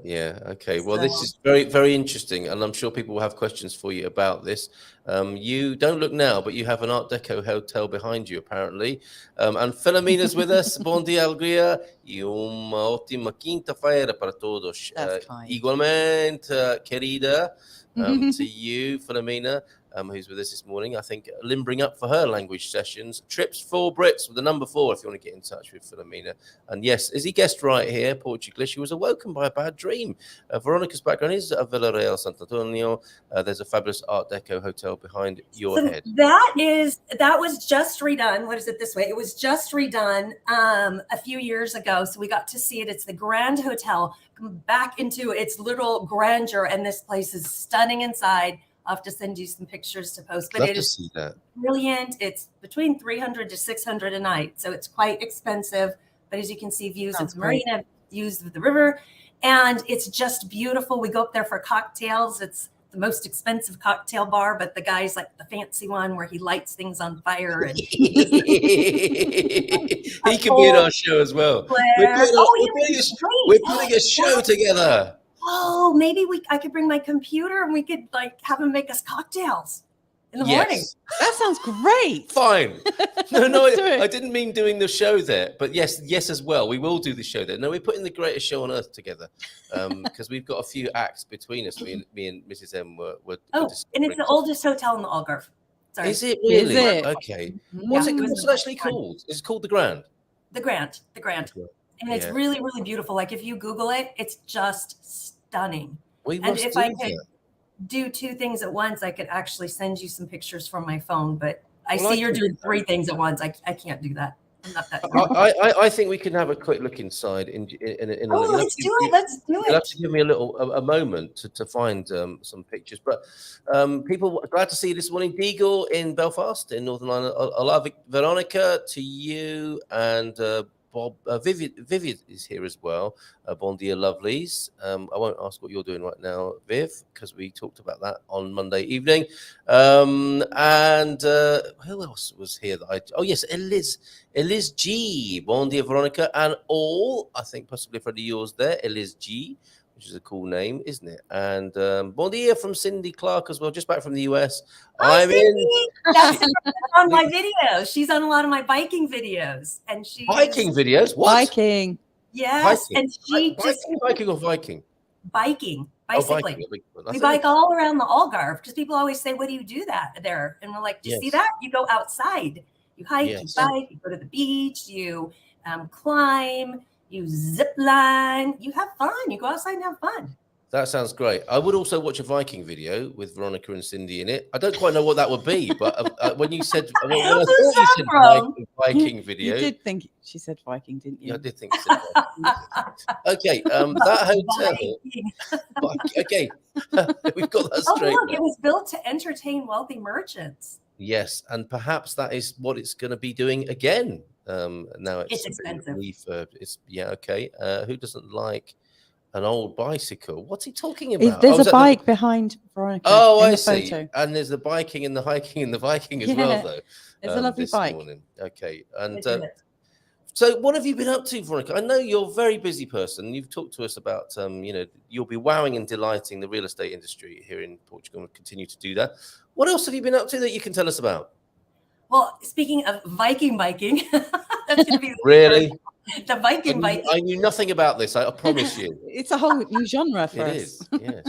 Okay. Well, this is very, very interesting, and I'm sure people will have questions for you about this. You don't look now, but you have an Art Deco hotel behind you, apparently. And Filomena's with us. Bom dia, alegria. E uma ótima quinta-feira para todos. Igualmente, querida, to you, Filomena, who's with us this morning. I think limbering up for her language sessions. Trips for Brits with the number 4 if you want to get in touch with Filomena. And yes, as he guessed right here, Portugal, she was awoken by a bad dream. Veronica's background is Villarreal, Sant Antonio. There's a fabulous Art Deco hotel behind your head. That was just redone. What is it this way? It was just redone a few years ago. So we got to see it. It's the Grand Hotel, back into its little grandeur. And this place is stunning inside. I'll have to send you some pictures to post, but it is brilliant. It's between $300 to $600 a night, so it's quite expensive. But as you can see, views of the marina, views of the river, and it's just beautiful. We go up there for cocktails. It's the most expensive cocktail bar, but the guy's like the fancy one where he lights things on fire. And he can be in our show as well. We're putting a show together. Oh, maybe I could bring my computer and we could like have him make us cocktails in the morning. That sounds great. Fine. No, I didn't mean doing the show there, but yes, as well. We will do the show there. No, we're putting the greatest show on earth together because we've got a few acts between us. Me and Mrs. M were and it's the oldest hotel in the Algarve. Sorry. Is it really? Is it? Okay. What's it actually called? It's called the Grand. The Grand. And it's really, really beautiful. Like if you Google it, it's just stunning. And if I could do 2 things at once, I could actually send you some pictures from my phone. But I see you're doing 3 things at once. I can't do that. I'm not that good. I think we can have a quick look inside. Let's do it. Let's do it. You'll have to give me a moment to find some pictures. But people, glad to see you this morning. Deagle in Belfast in Northern Ireland. I'll Veronica, to you, and Bob. Vivian is here as well. Bon dia, lovelies. I won't ask what you're doing right now, Viv, because we talked about that on Monday evening. And who else was here? Yes, Eliz G. Bon dia, Veronica, and all. I think possibly a friend of yours there, Eliz G, which is a cool name, isn't it? And bon dia from Cindy Clark as well, just back from the US. I'm Cindy. That's on my videos. She's on a lot of my biking videos. And biking videos? What? Biking. Yes. Biking. And biking or Viking? Biking. Bicycling. We bike all around the Algarve because people always say, what do you do there? And we're like, do you see that? You go outside. You hike, you bike, you go to the beach, you climb, you zip line, you have fun. You go outside and have fun. That sounds great. I would also watch a Viking video with Veronica and Cindy in it. I don't quite know what that would be, but when you said, Viking video. You did think she said Viking, didn't you? Yeah, I did think so. Okay, that hotel. Okay, we've got that straight. Look, it was built to entertain wealthy merchants. Yes, and perhaps that is what it's going to be doing again. Now it's expensive. Okay. Who doesn't like an old bicycle? What's he talking about? There's a bike behind Veronica. Oh, I see. Photo. And there's the biking and the hiking and the Viking as well, though. It's a lovely bike. Morning. Okay, and so what have you been up to, Veronica? I know you're a very busy person. You've talked to us about, you'll be wowing and delighting the real estate industry here in Portugal and continue to do that. What else have you been up to that you can tell us about? Well, speaking of biking, that's going to be really the Viking biking. I knew nothing about this. I promise you. It's a whole new genre for us. It is. Yes.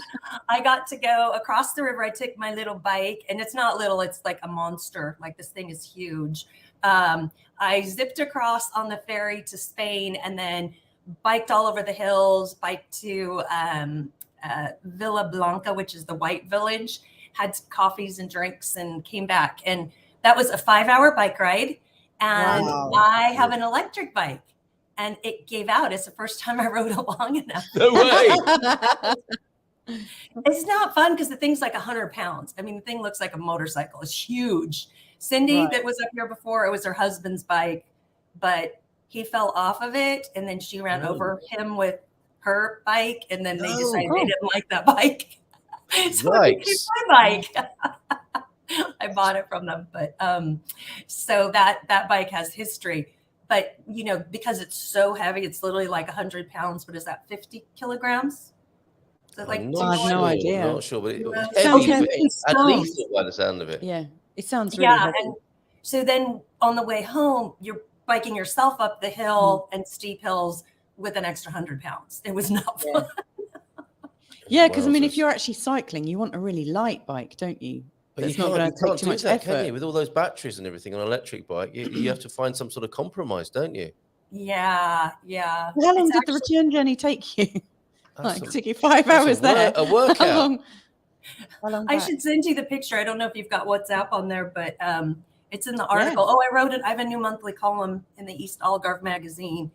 I got to go across the river. I took my little bike, and it's not little. It's like a monster. Like this thing is huge. I zipped across on the ferry to Spain, and then biked all over the hills. Biked to Villa Blanca, which is the White Village, had some coffees and drinks and came back. And that was a 5-hour bike ride. And I have an electric bike. And it gave out. It's the first time I rode it long enough. No way. It's not fun because the thing's like 100 pounds. I mean, the thing looks like a motorcycle. It's huge. Cindy, that was up here before, it was her husband's bike, but he fell off of it. And then she ran over him with her bike. And then they decided they didn't like that bike. So it became my bike. I bought it from them. But so that bike has history. But, you know, because it's so heavy, it's literally like 100 pounds. What is that, 50 kilograms? Is it like I have no idea. I'm not sure, but it's Sounds heavy, heavy. at least by the sound of it. Yeah, it sounds really heavy. And so then on the way home, you're biking yourself up the hill and steep hills with an extra 100 pounds. It was not fun. Yeah, because I mean, if you're actually cycling, you want a really light bike, don't you? But it's not going to take too much effort. Can you? With all those batteries and everything on an electric bike, you have to find some sort of compromise, don't you? Yeah. How long did the return journey take you? Like, it took you 5 hours there. A workout. How long I should send you the picture. I don't know if you've got WhatsApp on there, but it's in the article. Oh, I wrote it. I have a new monthly column in the East Algarve magazine.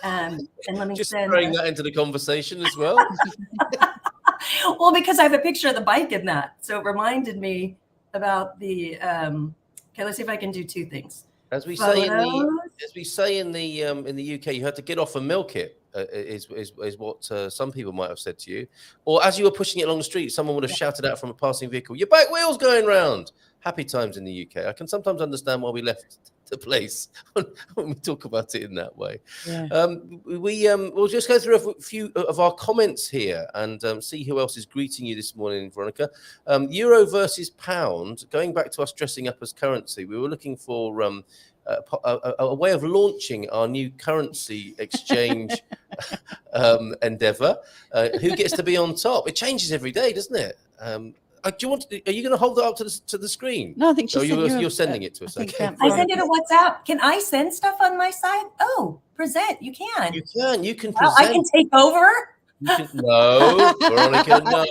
And let me just send throwing that into the conversation as well. Well, because I have a picture of the bike in that, so it reminded me about the. Okay, let's see if I can do two things. As we say in the UK, you had to get off and milk it. Is what some people might have said to you, or as you were pushing it along the street, someone would have shouted out from a passing vehicle, "Your back wheel's going round." Happy times in the UK. I can sometimes understand why we left the place when we talk about it in that way. Yeah. We'll just go through a few of our comments here and see who else is greeting you this morning, Veronica. Euro versus pound. Going back to us dressing up as currency, we were looking for a way of launching our new currency exchange endeavor. Who gets to be on top? It changes every day, doesn't it? Are you going to hold it up to the screen? No, I think you're sending it to us. Okay. I send it a WhatsApp. Can I send stuff on my side? Oh, present. You can. You can. You can present. I can take over. No, Veronica, no.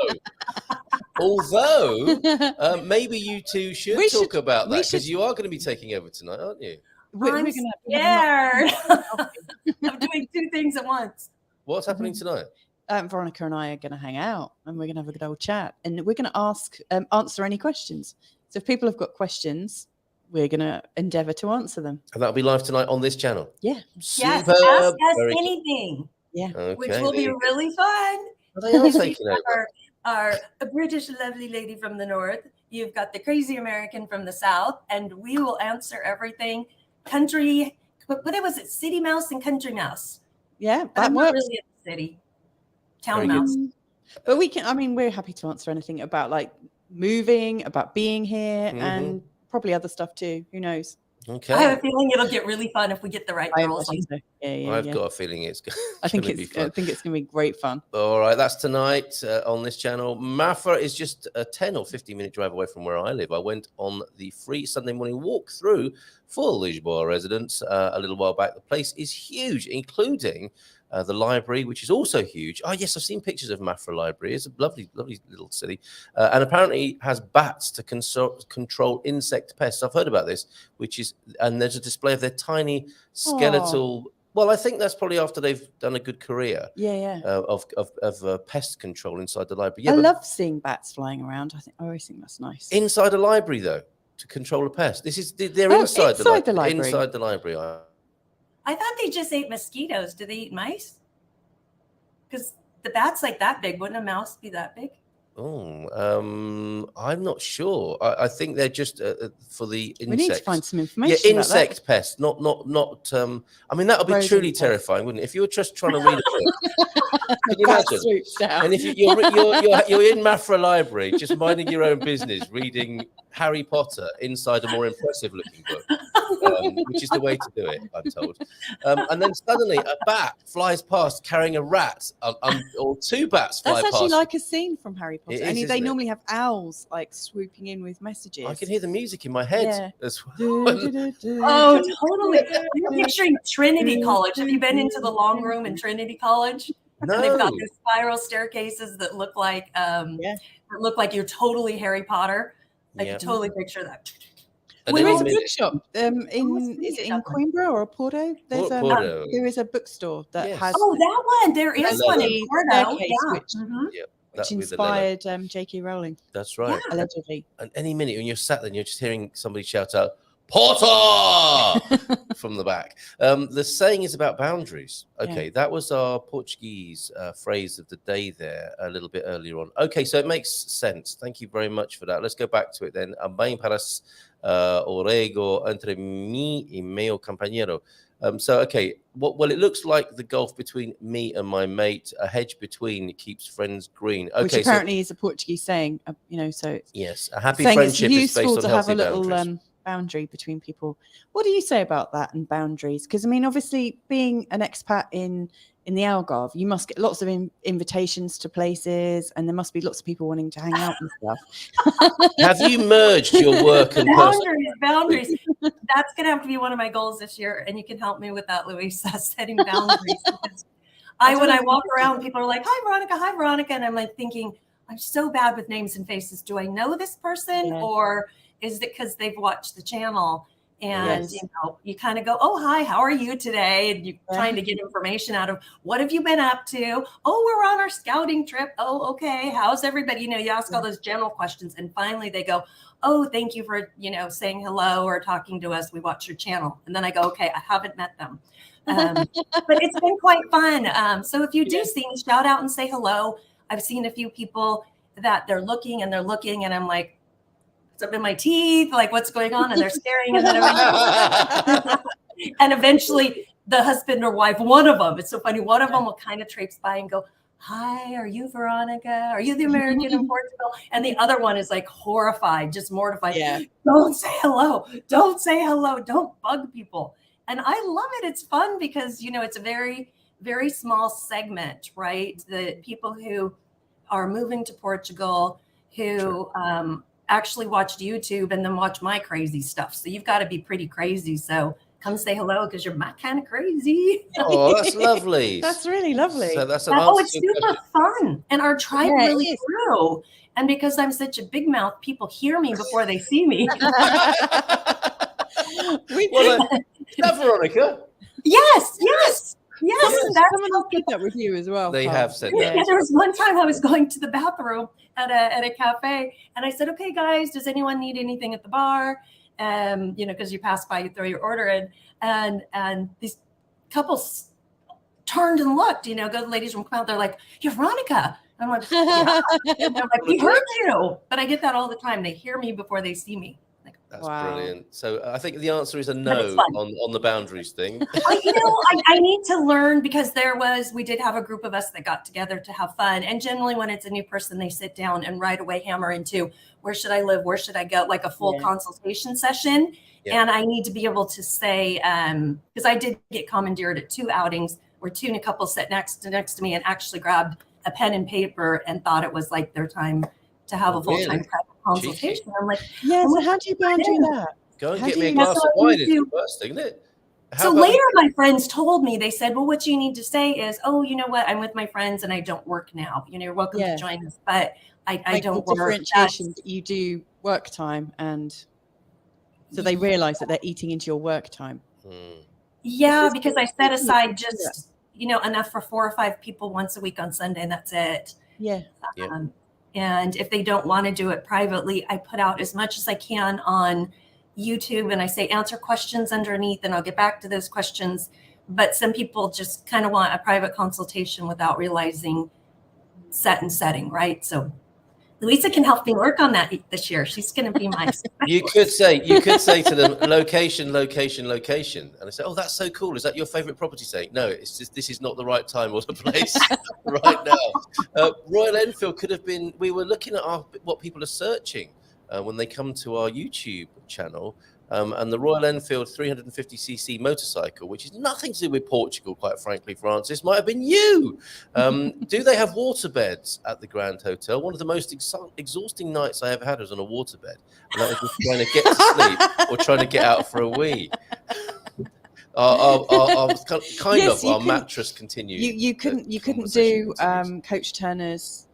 Although maybe you two should talk about that because you are going to be taking over tonight, aren't you? I'm scared. I'm doing two things at once. What's happening tonight? Veronica and I are going to hang out and we're going to have a good old chat and we're going to answer any questions. So if people have got questions, we're going to endeavour to answer them. And that'll be live tonight on this channel. Yeah. Yes, ask us anything. Yeah. Okay. Which will be really fun. Well, they are taking over. Are a British lovely lady from the north. You've got the crazy American from the south, and we will answer everything. Country, what was it? City mouse and country mouse. Yeah, that works. Really in the city. Town mouse. But we're happy to answer anything about like moving, about being here, and probably other stuff too. Who knows? Okay. I have a feeling it'll get really fun if we get the right girls. I've got a feeling it's I think it's going to be great fun. All right, that's tonight on this channel. Mafra is just a 10 or 15-minute drive away from where I live. I went on the free Sunday morning walk through for Lisbon residents a little while back. The place is huge, including the library, which is also huge. Oh, yes, I've seen pictures of Mafra Library. It's a lovely, lovely little city. And apparently has bats to control insect pests. I've heard about this, and there's a display of their tiny skeletal... Oh. Well, I think that's probably after they've done a good career of pest control inside the library. Yeah, I love seeing bats flying around. I always think that's nice. Inside a library, though, to control a pest. They're inside the library. Inside the library. I thought they just ate mosquitoes. Do they eat mice? Because the bat's like that big. Wouldn't a mouse be that big? Oh, I'm not sure. I think they're just for the insects. We need to find some information. Yeah, insect pests, not. I mean, that would be truly terrifying, wouldn't it? If you were just trying to read a book. Can you imagine? And if you're in Mafra Library, just minding your own business, reading Harry Potter inside a more impressive looking book, which is the way to do it, I'm told. And then suddenly a bat flies past carrying a rat, or two bats fly past. That's actually like a scene from Harry Potter. They normally have owls like swooping in with messages. I can hear the music in my head as well. Oh, totally. You're picturing Trinity College. Have you been into the long room in Trinity College? No. And they've got those spiral staircases that look like you're totally Harry Potter. I can totally picture that. And there is a bookshop is it in Coimbra or Porto? Porto. There is a bookstore that has. Oh, that one. There is one in Porto. Which inspired J.K. Rowling. That's right. Allegedly. And any minute when you're sat there and you're just hearing somebody shout out, Potter! from the back. The saying is about boundaries. Okay, that was our Portuguese phrase of the day there a little bit earlier on. Okay, so it makes sense. Thank you very much for that. Let's go back to it then. Bem para o rego entre mí y meu compañero. So, okay, well, it looks like the gulf between me and my mate, a hedge between keeps friends green. Okay, which apparently is a Portuguese saying, so yes, a happy friendship is based on healthy boundaries. It's useful to have a little boundary between people. What do you say about that and boundaries? Because, I mean, obviously, being an expat in the Algarve, you must get lots of invitations to places, and there must be lots of people wanting to hang out and stuff. Have you merged your work and boundaries? That's going to have to be one of my goals this year, and you can help me with that, Louisa, setting boundaries. When I walk around, people are like, hi, Veronica, and I'm like thinking, I'm so bad with names and faces. Do I know this person, or is it because they've watched the channel? And, you kind of go, oh, hi, how are you today? And you're trying to get information out of what have you been up to? Oh, we're on our scouting trip. Oh, okay. How's everybody? You ask all those general questions. And finally they go, oh, thank you for, saying hello or talking to us. We watch your channel. And then I go, okay, I haven't met them. But it's been quite fun. So if you do see me, shout out and say hello. I've seen a few people that they're looking and I'm like, up in my teeth, like what's going on, and they're staring, and then and eventually the husband or wife, one of them, it's so funny, one of them will kind of traipse by and go, hi, are you Veronica? Are you the American in Portugal? And the other one is like horrified, just mortified. Don't say hello. Don't bug people. And I love it. It's fun because, it's a very, very small segment, right? The people who are moving to Portugal, who actually watched YouTube and then watch my crazy stuff. So you've got to be pretty crazy. So come say hello because you're my kind of crazy. Oh, that's lovely. That's really lovely. So that's it's super fun. And our tribe really grew. And because I'm such a big mouth, people hear me before they see me. Is that Veronica? Yes. Someone did that with you as well. They have said that. Yeah, there was one time I was going to the bathroom at a cafe, and I said, "Okay, guys, does anyone need anything at the bar?" Because you pass by, you throw your order in, and these couples turned and looked. Go to the ladies' room, come out. They're like, "You're Veronica." And I'm like, "Yeah." And they're like, "We heard you," but I get that all the time. They hear me before they see me. That's brilliant. So I think the answer is a no on the boundaries thing. I need to learn because we did have a group of us that got together to have fun. And generally when it's a new person, they sit down and right away hammer into where should I live? Where should I go? Like a full consultation session. Yeah. And I need to be able to say, because I did get commandeered at 2 outings where 2 couples sat next to me and actually grabbed a pen and paper and thought it was like their time to have a full-time private consultation. I'm like, so how do you boundary that? Go and get me a glass of wine is the worst, isn't it? So later my friends told me, they said, well, what you need to say is, oh, you know what? I'm with my friends and I don't work now. You're welcome to join us, but I don't work. Differentiation, you do work time, and so they realize that they're eating into your work time. Yeah, because I set aside just, enough for 4 or 5 people once a week on Sunday, and that's it. And if they don't want to do it privately, I put out as much as I can on YouTube, and I say answer questions underneath, and I'll get back to those questions. But some people just kind of want a private consultation without realizing set and setting, right? So Louisa can help me work on that this year. She's going to be my You could say to them, location. And I say, oh, that's so cool. Is that your favorite property? Saying, no, it's just, this is not the right time or the place right now. Royal Enfield could have been, we were looking at what people are searching when they come to our YouTube channel. And the Royal Enfield 350cc motorcycle, which is nothing to do with Portugal, quite frankly, Francis, might have been you. Do they have waterbeds at the Grand Hotel? One of the most exhausting nights I ever had was on a waterbed. And that was just trying to get to sleep or trying to get out for a wee. Our Yes, our mattress continued. You couldn't do Coach Turner's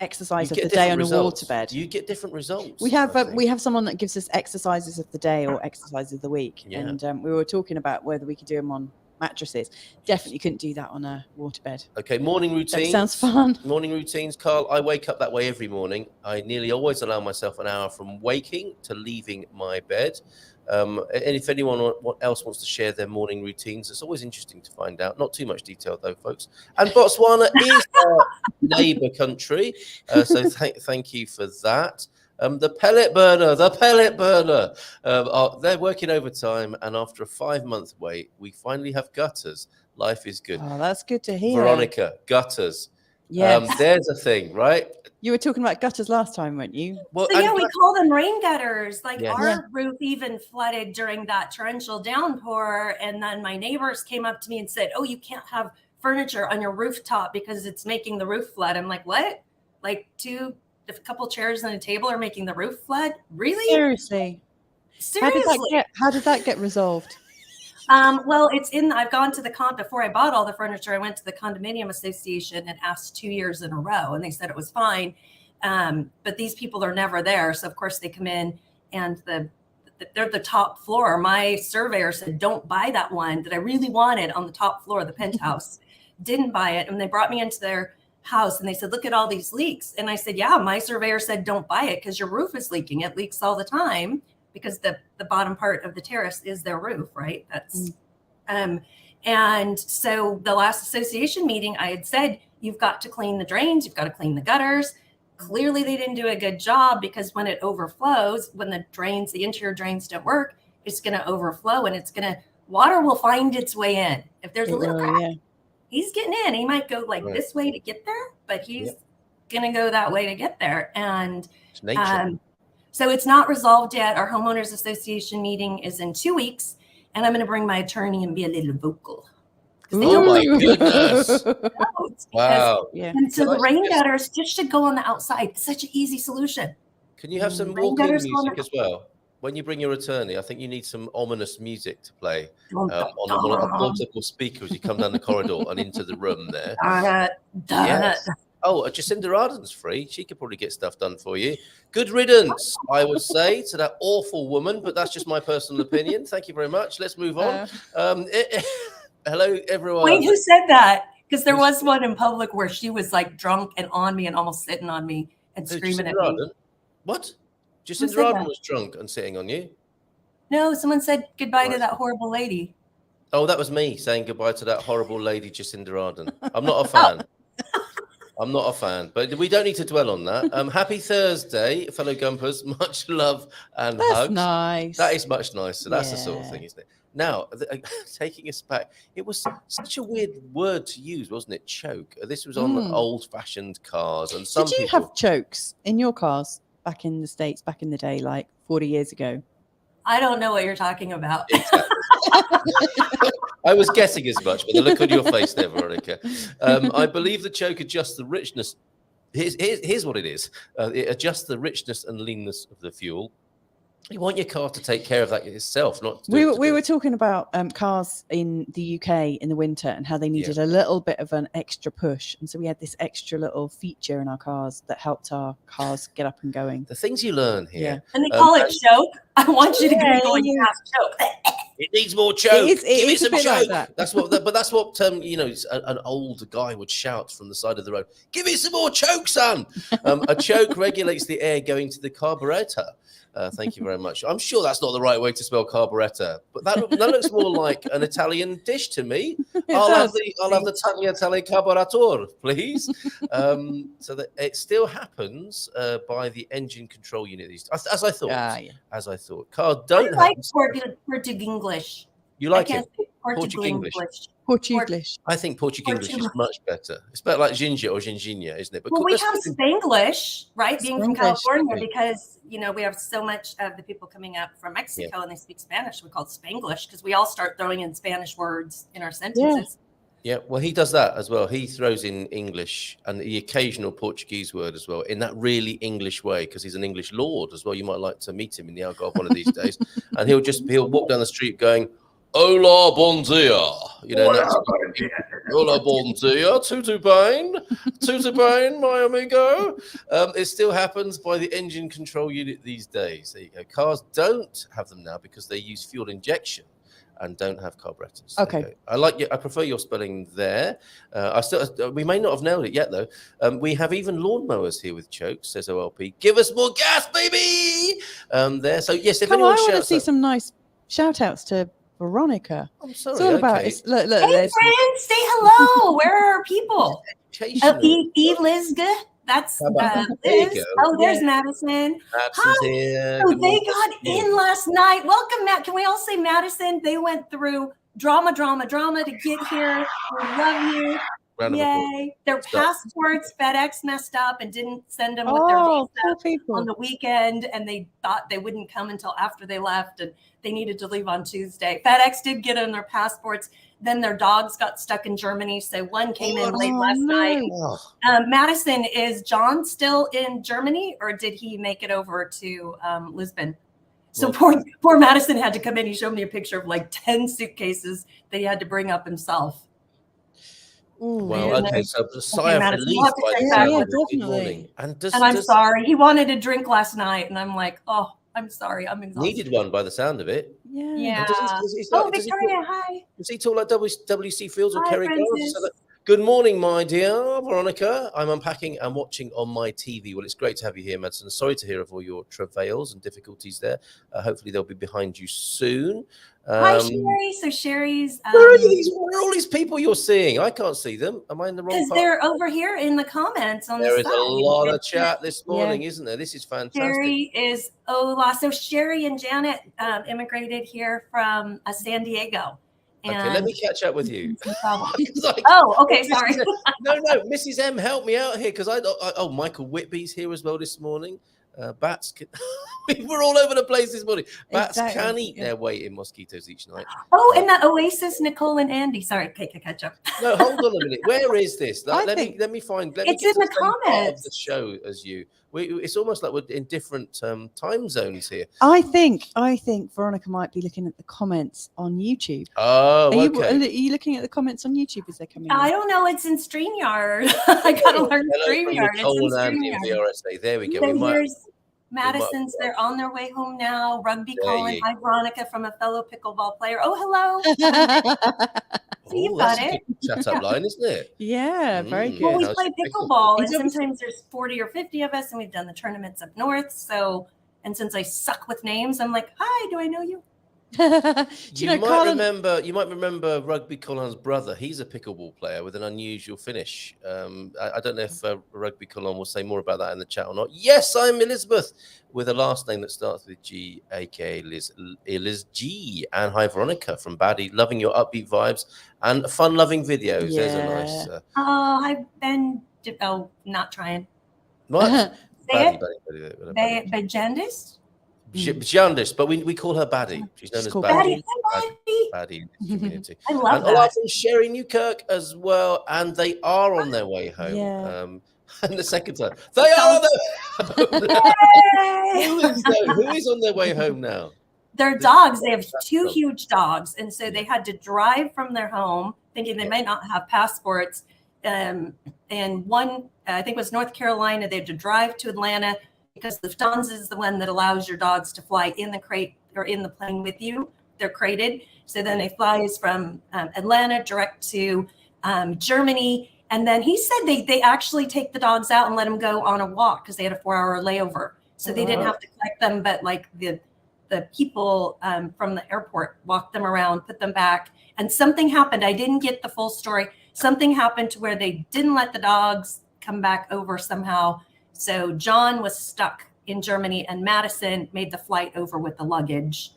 exercise of the day on a waterbed. You get different results. We have someone that gives us exercises of the day or exercises of the week, and we were talking about whether we could do them on mattresses. Definitely couldn't do that on a waterbed. Okay, morning routines. That sounds fun. Morning routines, Carl. I wake up that way every morning. I nearly always allow myself an hour from waking to leaving my bed. And if anyone else wants to share their morning routines, it's always interesting to find out. Not too much detail though, folks. And Botswana is our neighbour country, so thank you for that. The pellet burner, they're working overtime, and after a 5-month wait, we finally have gutters. Life is good. Oh, that's good to hear. Veronica, gutters. Yes. There's a thing, right? You were talking about gutters last time, weren't you? Well, so we call them rain gutters. Like our roof even flooded during that torrential downpour. And then my neighbors came up to me and said, "Oh, you can't have furniture on your rooftop because it's making the roof flood." I'm like, "What? Like a couple chairs and a table are making the roof flood? Really? Seriously? How did that get resolved?" Well, I've gone to before I bought all the furniture, I went to the condominium association and asked 2 years in a row, and they said it was fine. But these people are never there. So of course they come in, and they're the top floor. My surveyor said, "Don't buy that one that I really wanted on the top floor of the penthouse." Didn't buy it. And they brought me into their house and they said, "Look at all these leaks." And I said, "Yeah, my surveyor said, don't buy it because your roof is leaking. It leaks all the time." Because the bottom part of the terrace is their roof, right? That's and so the last association meeting, I had said, "You've got to clean the drains, you've got to clean the gutters." Clearly, they didn't do a good job, because when it overflows, when the interior drains don't work, it's going to overflow, and water will find its way in. If there's a little crack, he's getting in. He might go this way to get there, but he's going to go that way to get there. And it's nature. So it's not resolved yet. Our homeowners association meeting is in 2 weeks, and I'm going to bring my attorney and be a little vocal. Oh my goodness! Wow. And so the rain gutters just should go on the outside. It's such an easy solution. Can you have some walking music as well? When you bring your attorney, I think you need some ominous music to play on a multiple speaker as you come down the corridor and into the room there. Yes. Oh, Jacinda Ardern's free. She could probably get stuff done for you. Good riddance, I would say, to that awful woman, but that's just my personal opinion. Thank you very much. Let's move on. Hello, everyone. Wait, who said that? Because there was one in public where she was like drunk and on me and almost sitting on me and screaming at me. What? Jacinda Ardern was drunk and sitting on you? No, someone said goodbye to that horrible lady. Oh, that was me saying goodbye to that horrible lady, Jacinda Ardern. I'm not a fan. I'm not a fan, but we don't need to dwell on that. Happy Thursday, fellow Gumpers. Much love and hugs. That's nice. That is much nicer. That's the sort of thing, isn't it? Now, taking us back, it was such a weird word to use, wasn't it? Choke. This was on old-fashioned cars, and some Did you have chokes in your cars back in the States back in the day, like 40 years ago? I don't know what you're talking about. I was guessing as much, but the look on your face there, Veronica. I believe the choke adjusts the richness. Here's what it is. It adjusts the richness and leanness of the fuel. You want your car to take care of that itself, not. We were talking about cars in the UK in the winter and how they needed a little bit of an extra push, and so we had this extra little feature in our cars that helped our cars get up and going. The things you learn here, and they call it choke. I want you to Google you have choke. It needs more choke. Give it some choke. Like that's what an old guy would shout from the side of the road. Give it some more choke, son. A choke regulates the air going to the carburetor. Thank you very much. I'm sure that's not the right way to spell carburettor, but that looks more like an Italian dish to me. I'll have the tagliatelle carburetor, please. So that it still happens by the engine control unit. As I thought. As I thought. Cars don't. I like Portuguese English. You like it? Portuguese English. Portuguese. I think Portuguese English is much better. It's better like ginger or ginginha, isn't it? But we have Spanglish, right? Being from California, okay. Because we have so much of the people coming up from Mexico and they speak Spanish. We call it Spanglish because we all start throwing in Spanish words in our sentences. Yeah, well, he does that as well. He throws in English and the occasional Portuguese word as well in that really English way because he's an English lord as well. You might like to meet him in the Algarve one of these days, and he'll walk down the street going, Hola, bon dia. You know, hola, bon dia. Tutu Pain, my amigo. It still happens by the engine control unit these days. There you go. Cars don't have them now because they use fuel injection and don't have carburetors. Okay. I prefer your spelling there. We may not have nailed it yet though. We have even lawnmowers here with chokes, says OLP. Give us more gas, baby. There. So yes, if anyone I want to see out, some nice shout outs to Veronica. I'm sorry. It's all about it. Look, hey friends, say hello. Where are our people? Lisga. That's Liz. Oh, there's Madison. Madison's here. Oh, they got in last night. Welcome, Matt. Can we all say Madison? They went through drama to get here. We love you. Yay. Their passports, FedEx messed up and didn't send them with their visa on the weekend. And they thought they wouldn't come until after they left. And they needed to leave on Tuesday. FedEx did get in their passports. Then their dogs got stuck in Germany. So one came in late last night. Madison, is John still in Germany or did he make it over to Lisbon? So poor Madison had to come in. He showed me a picture of like 10 suitcases that he had to bring up himself. Ooh, well, okay, so the sigh of relief definitely. And I'm sorry. He wanted a drink last night, and I'm like, oh, I'm sorry. I'm exhausted. Needed one by the sound of it. Yeah. Victoria, hi. Does he talk like WC Fields or Kerry Groves? Good morning, my dear Veronica. I'm unpacking and watching on my TV. Well, it's great to have you here, Madison. Sorry to hear of all your travails and difficulties there. Hopefully they'll be behind you soon. Hi, Sherry. So Sherry's... where are all these people you're seeing? I can't see them. Am I in the wrong part? Because they're over here in the comments on the side. There is a lot of chat this morning, isn't there? This is fantastic. Sherry is Ola. So Sherry and Janet immigrated here from San Diego. Okay, let me catch up with you. Okay, sorry. No, Mrs. M, help me out here because Michael Whitby's here as well this morning. Bats, we're all over the place this morning. Bats can eat their weight in mosquitoes each night. Oh, and the Oasis, Nicole and Andy. Sorry, catch up. No, hold on a minute. Where is this? Let me find. It's in the comments of the show as you. It's almost like we're in different time zones here. I think Veronica might be looking at the comments on YouTube. Oh, okay. Are you looking at the comments on YouTube as they're coming in? I don't know. It's in StreamYard. I gotta learn StreamYard. Nicole and Andy of the RSA. There we go. Here's Madison's. They're on their way home now. Rugby calling. Hi, Veronica, from a fellow pickleball player. Oh, hello. So you got it. Chat up line, isn't it? Yeah, very good. Well, we play pickleball, and sometimes there's 40 or 50 of us, and we've done the tournaments up north. So, and since I suck with names, I'm like, hi, do I know you? You might remember Rugby Colin's brother. He's a pickleball player with an unusual finish. I don't know if Rugby Colin will say more about that in the chat or not. Yes, I'm Elizabeth with a last name that starts with G, aka Liz G. And hi, Veronica from Baddie. Loving your upbeat vibes and fun-loving videos. Yeah. There's a nice. I've been not trying. What? Say it. Bajandis? Bajandis, but we call her Baddie. She's known as Baddie. Baddie in the community. I love that. And from Sherry Newkirk as well, and they are on their way home. Yeah. And the second time, they are on their Who is on their way home now? Their dogs. They have two huge dogs, and so they had to drive from their home, thinking they might not have passports. And one, I think it was North Carolina, they had to drive to Atlanta because the Lufthansa is the one that allows your dogs to fly in the crate or in the plane with you. They're crated. So then they flies from Atlanta direct to Germany. And then he said they actually take the dogs out and let them go on a walk because they had a 4-hour layover. So they didn't have to collect them, but like the people from the airport walked them around, put them back. And something happened. I didn't get the full story. Something happened to where they didn't let the dogs come back over somehow. So John was stuck in Germany and Madison made the flight over with the luggage.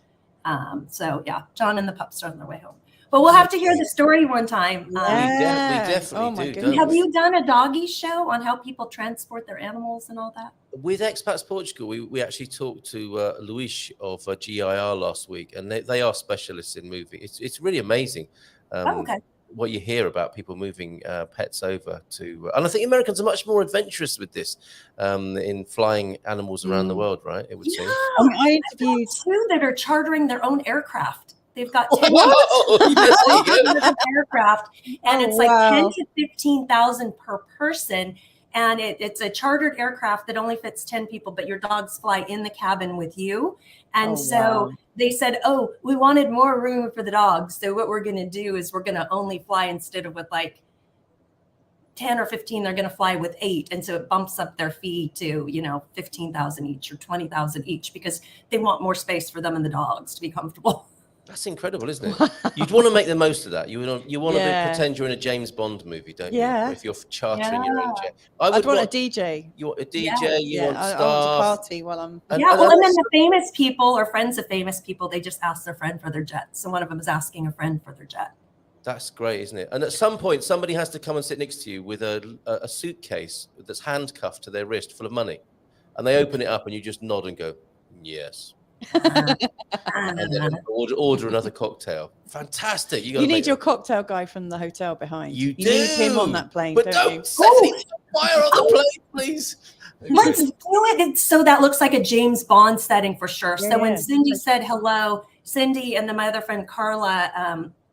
So yeah, John and the pups are on their way home. But we'll have to hear the story one time. We definitely do. Have you done a doggy show on how people transport their animals and all that? With Expats Portugal, we actually talked to Luis of GIR last week, and they are specialists in moving. It's really amazing. What you hear about people moving pets over to, and I think Americans are much more adventurous with this in flying animals around the world, right? It would seem. I interviewed two that are chartering their own aircraft. They've got 10 aircraft, and it's like 10 to 15,000 per person. And it's a chartered aircraft that only fits 10 people, but your dogs fly in the cabin with you. And they said, oh, we wanted more room for the dogs. So what we're going to do is we're going to only fly, instead of with like 10 or 15, they're going to fly with 8. And so it bumps up their fee to, 15,000 each or 20,000 each, because they want more space for them and the dogs to be comfortable. That's incredible, isn't it? You'd want to make the most of that. You want to pretend you're in a James Bond movie, don't you? If you're chartering your own jet. I'd want a DJ. You want a DJ, you want staff. I want a party while I'm... and then the famous people or friends of famous people, they just ask their friend for their jet. So one of them is asking a friend for their jet. That's great, isn't it? And at some point, somebody has to come and sit next to you with a suitcase that's handcuffed to their wrist full of money. And they open it up and you just nod and go, yes. And then order another cocktail. Fantastic. You need your cocktail guy from the hotel behind. You need him on that plane, but don't you? Set the fire on the plane, please. Let's do it so that looks like a James Bond setting for sure. So when Cindy said hello, Cindy and then my other friend Carla,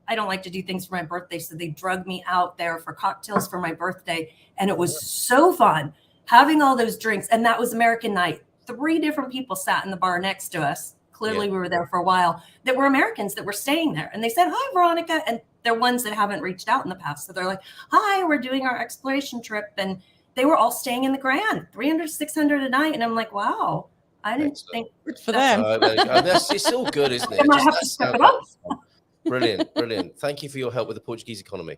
I don't like to do things for my birthday, so they drugged me out there for cocktails for my birthday, and it was so fun having all those drinks. And that was American night. 3 different people sat in the bar next to us. Clearly we were there for a while, that were Americans that were staying there. And they said, hi, Veronica. And they're ones that haven't reached out in the past. So they're like, hi, we're doing our exploration trip. And they were all staying in the Grand, $300, $600 a night. And I'm like, wow, I didn't think. Good for them. It's all good, isn't it? I might have to step it up. Brilliant. Thank you for your help with the Portuguese economy,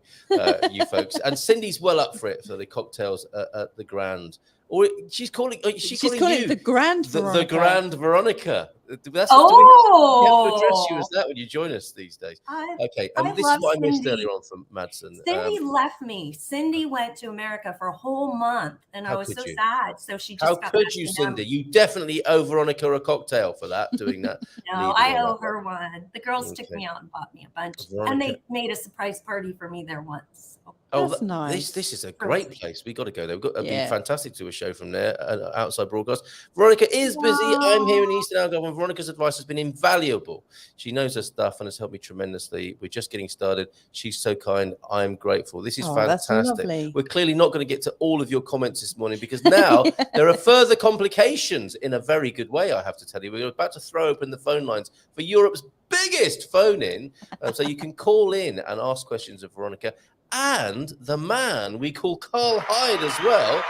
you folks. And Cindy's well up for it, for the cocktails at the Grand. Or she's calling it the Grand Veronica. The Grand Veronica. That's we have to address you as that when you join us these days. Okay, this is what I missed earlier on from Madsen. Cindy left me. Cindy went to America for a whole month, and I was so sad. So she just How could you, Cindy? You definitely owe Veronica a cocktail for that, doing that. No, I owe her one. The girls took me out and bought me a bunch, and they made a surprise party for me there once. That's nice. This is a great place. We got to go there. It'd be fantastic to do a show from there, outside broadcast. Veronica is busy. I'm here in Eastern Algarve, and Veronica's advice has been invaluable. She knows her stuff and has helped me tremendously. We're just getting started. She's so kind. I'm grateful. This is fantastic. We're clearly not going to get to all of your comments this morning, because now there are further complications in a very good way, I have to tell you. We're about to throw open the phone lines for Europe's biggest phone-in, so you can call in and ask questions of Veronica and the man we call Carl Hyde as well.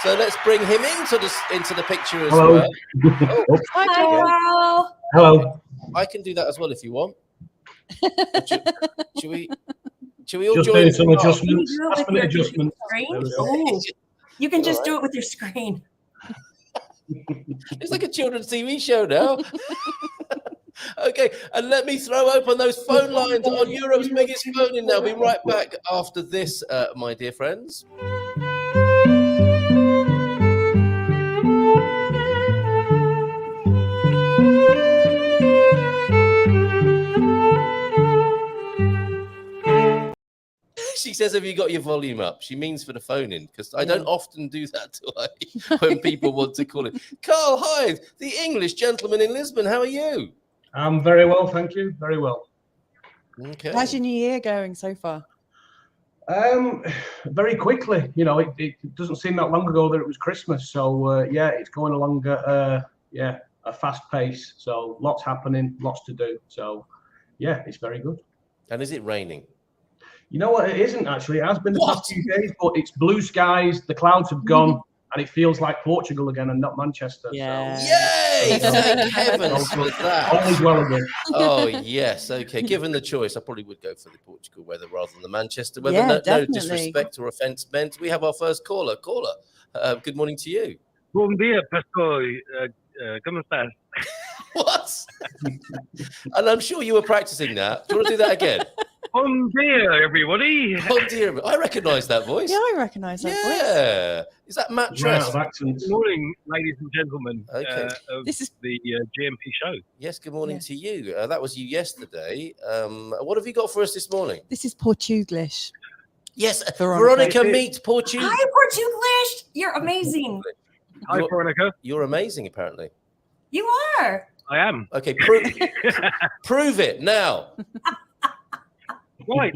So let's bring him into the picture as well. Oh, hi, Carl. Hello. I can do that as well if you want. Should we all just join? Doing some adjustments. Adjustments. You can just do it with your screen. It's like a children's TV show now. Okay, and let me throw open those phone lines on Europe's biggest phone in now. I'll be right back after this, my dear friends. She says, have you got your volume up? She means for the phone in, because I don't often do that, do I? When people want to call in. Carl Hyde, the English gentleman in Lisbon. How are you? I'm very well, thank you. Very well. Okay. How's your new year going so far? Very quickly. It doesn't seem that long ago that it was Christmas. So it's going along at a fast pace. So lots happening, lots to do. So it's very good. And is it raining? You know what? It isn't actually. It has been the past few days, but it's blue skies. The clouds have gone. And it feels like Portugal again and not Manchester. Yeah. So. Yay! Thank heavens for that. Always well again. Oh, yes. Okay. Given the choice, I probably would go for the Portugal weather rather than the Manchester weather. Yeah, no disrespect or offence meant. We have our first caller. Good morning to you. Bom dia, pastor. ¿Cómo estás? What? And I'm sure you were practicing that. Do you want to do that again? Bom dia, everybody. Bom dia. I recognise that voice. Yeah, I recognise that voice. Yeah. Is that Matt Tress? Good morning, ladies and gentlemen. Okay. This is the GMP show. Yes, good morning to you. That was you yesterday. What have you got for us this morning? This is Portuglish. Yes, Veronica meet Portugal. Hi, Portuglish. You're amazing. Hi, Veronica. You're amazing, apparently. You are. I am. Okay, prove it now. Right.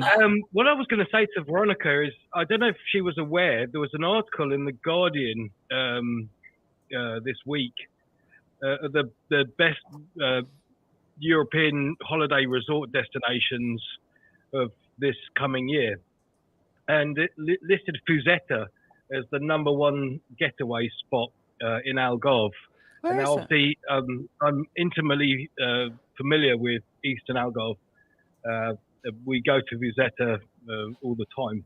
What I was going to say to Veronica is, I don't know if she was aware, there was an article in The Guardian this week, the best European holiday resort destinations of this coming year. And it listed Fusetta as the #1 getaway spot in Algarve. Where and is now, it? obviously, I'm intimately familiar with Eastern Algarve. We go to Fusetta all the time.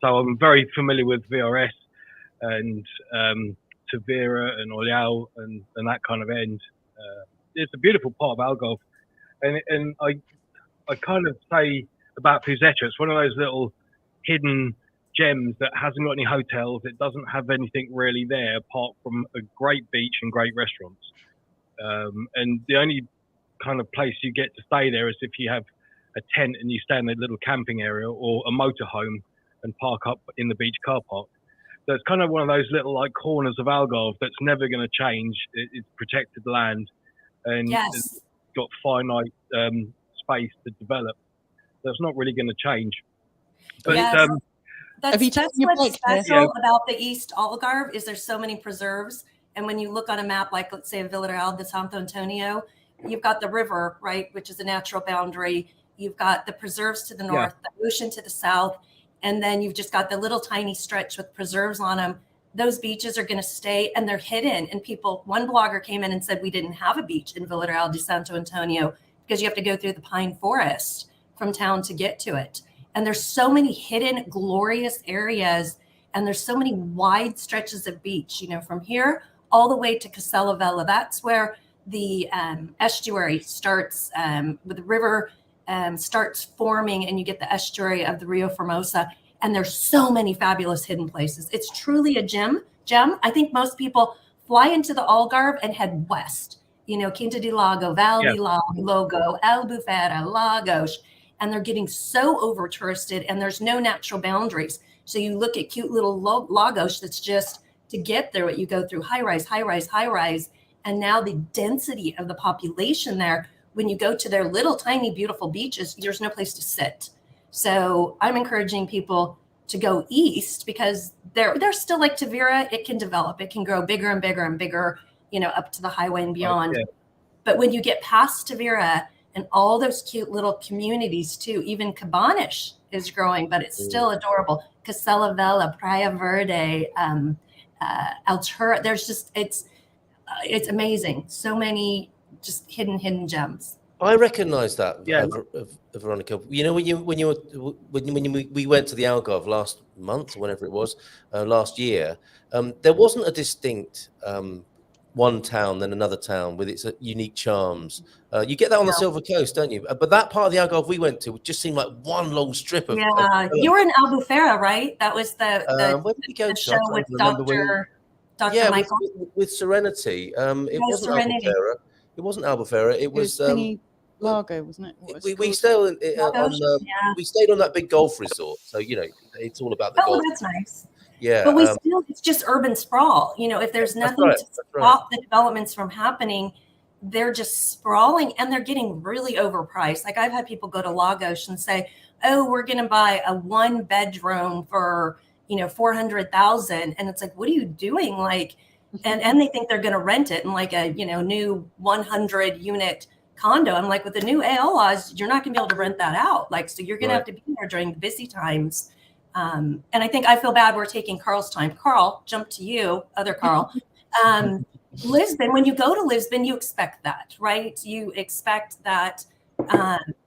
So I'm very familiar with VRS and Tavira and Olhão and that kind of end. It's a beautiful part of Algarve. And I kind of say about Fusetta, it's one of those little hidden gems that hasn't got any hotels. It doesn't have anything really there apart from a great beach and great restaurants. And the only kind of place you get to stay there is if you have a tent and you stay in a little camping area or a motorhome and park up in the beach car park. So it's kind of one of those little like corners of Algarve that's never going to change. It's protected land and it's got finite space to develop. So it's not really going to change. But that's what's special about the East Algarve is there's so many preserves. And when you look on a map, like let's say Vila Real de Santo Antonio, you've got the river, right, which is a natural boundary. You've got the preserves to the north, the ocean to the south, and then you've just got the little tiny stretch with preserves on them. Those beaches are going to stay and they're hidden. And one blogger came in and said we didn't have a beach in Vila Real de Santo Antonio because you have to go through the pine forest from town to get to it. And there's so many hidden, glorious areas, and there's so many wide stretches of beach, from here all the way to Castella Vella. That's where the estuary starts, with the river starts forming, and you get the estuary of the Rio Formosa. And there's so many fabulous hidden places. It's truly a gem. I think most people fly into the Algarve and head west. Quinta di Lago, Val di Lago, Albufeira, Lagos. And they're getting so over touristed and there's no natural boundaries. So you look at cute little Lagos that's just to get there, what you go through high rise. And now the density of the population there, when you go to their little tiny, beautiful beaches, there's no place to sit. So I'm encouraging people to go east because they're still like Tavira. It can develop, it can grow bigger and bigger and bigger, up to the highway and beyond. Okay. But when you get past Tavira, and all those cute little communities too. Even Cabanas is growing, but it's still adorable. Castella Vella, Praia Verde, Altura. There's just it's amazing. So many just hidden gems. I recognise that, Veronica. When we went to the Algarve last month, or whenever it was, last year, there wasn't a distinct one town, then another town with its unique charms. You get that on the Silver Coast, don't you? But that part of the Algarve we went to just seemed like one long strip of. Yeah, you were in Albufeira, right? That was the show with Dr. Michael. With Serenity. It wasn't Serenity. Albufeira. It wasn't Albufeira. It was Lago, wasn't it? We stayed we stayed on that big golf resort, so it's all about the golf. Oh, that's nice. Yeah, but it's just urban sprawl. If there's nothing to stop the developments from happening, they're just sprawling and they're getting really overpriced. Like I've had people go to Lagos and say, "Oh, we're going to buy a 1-bedroom for $400,000," and it's like, "What are you doing?" Like, and they think they're going to rent it in like a new 100-unit condo. I'm like, with the new AL laws, you're not going to be able to rent that out. Like, so you're going to have to be there during the busy times. And I think I feel bad we're taking Carl's time. Carl, jump to you, other Carl. Lisbon, when you go to Lisbon, you expect that, right? You expect that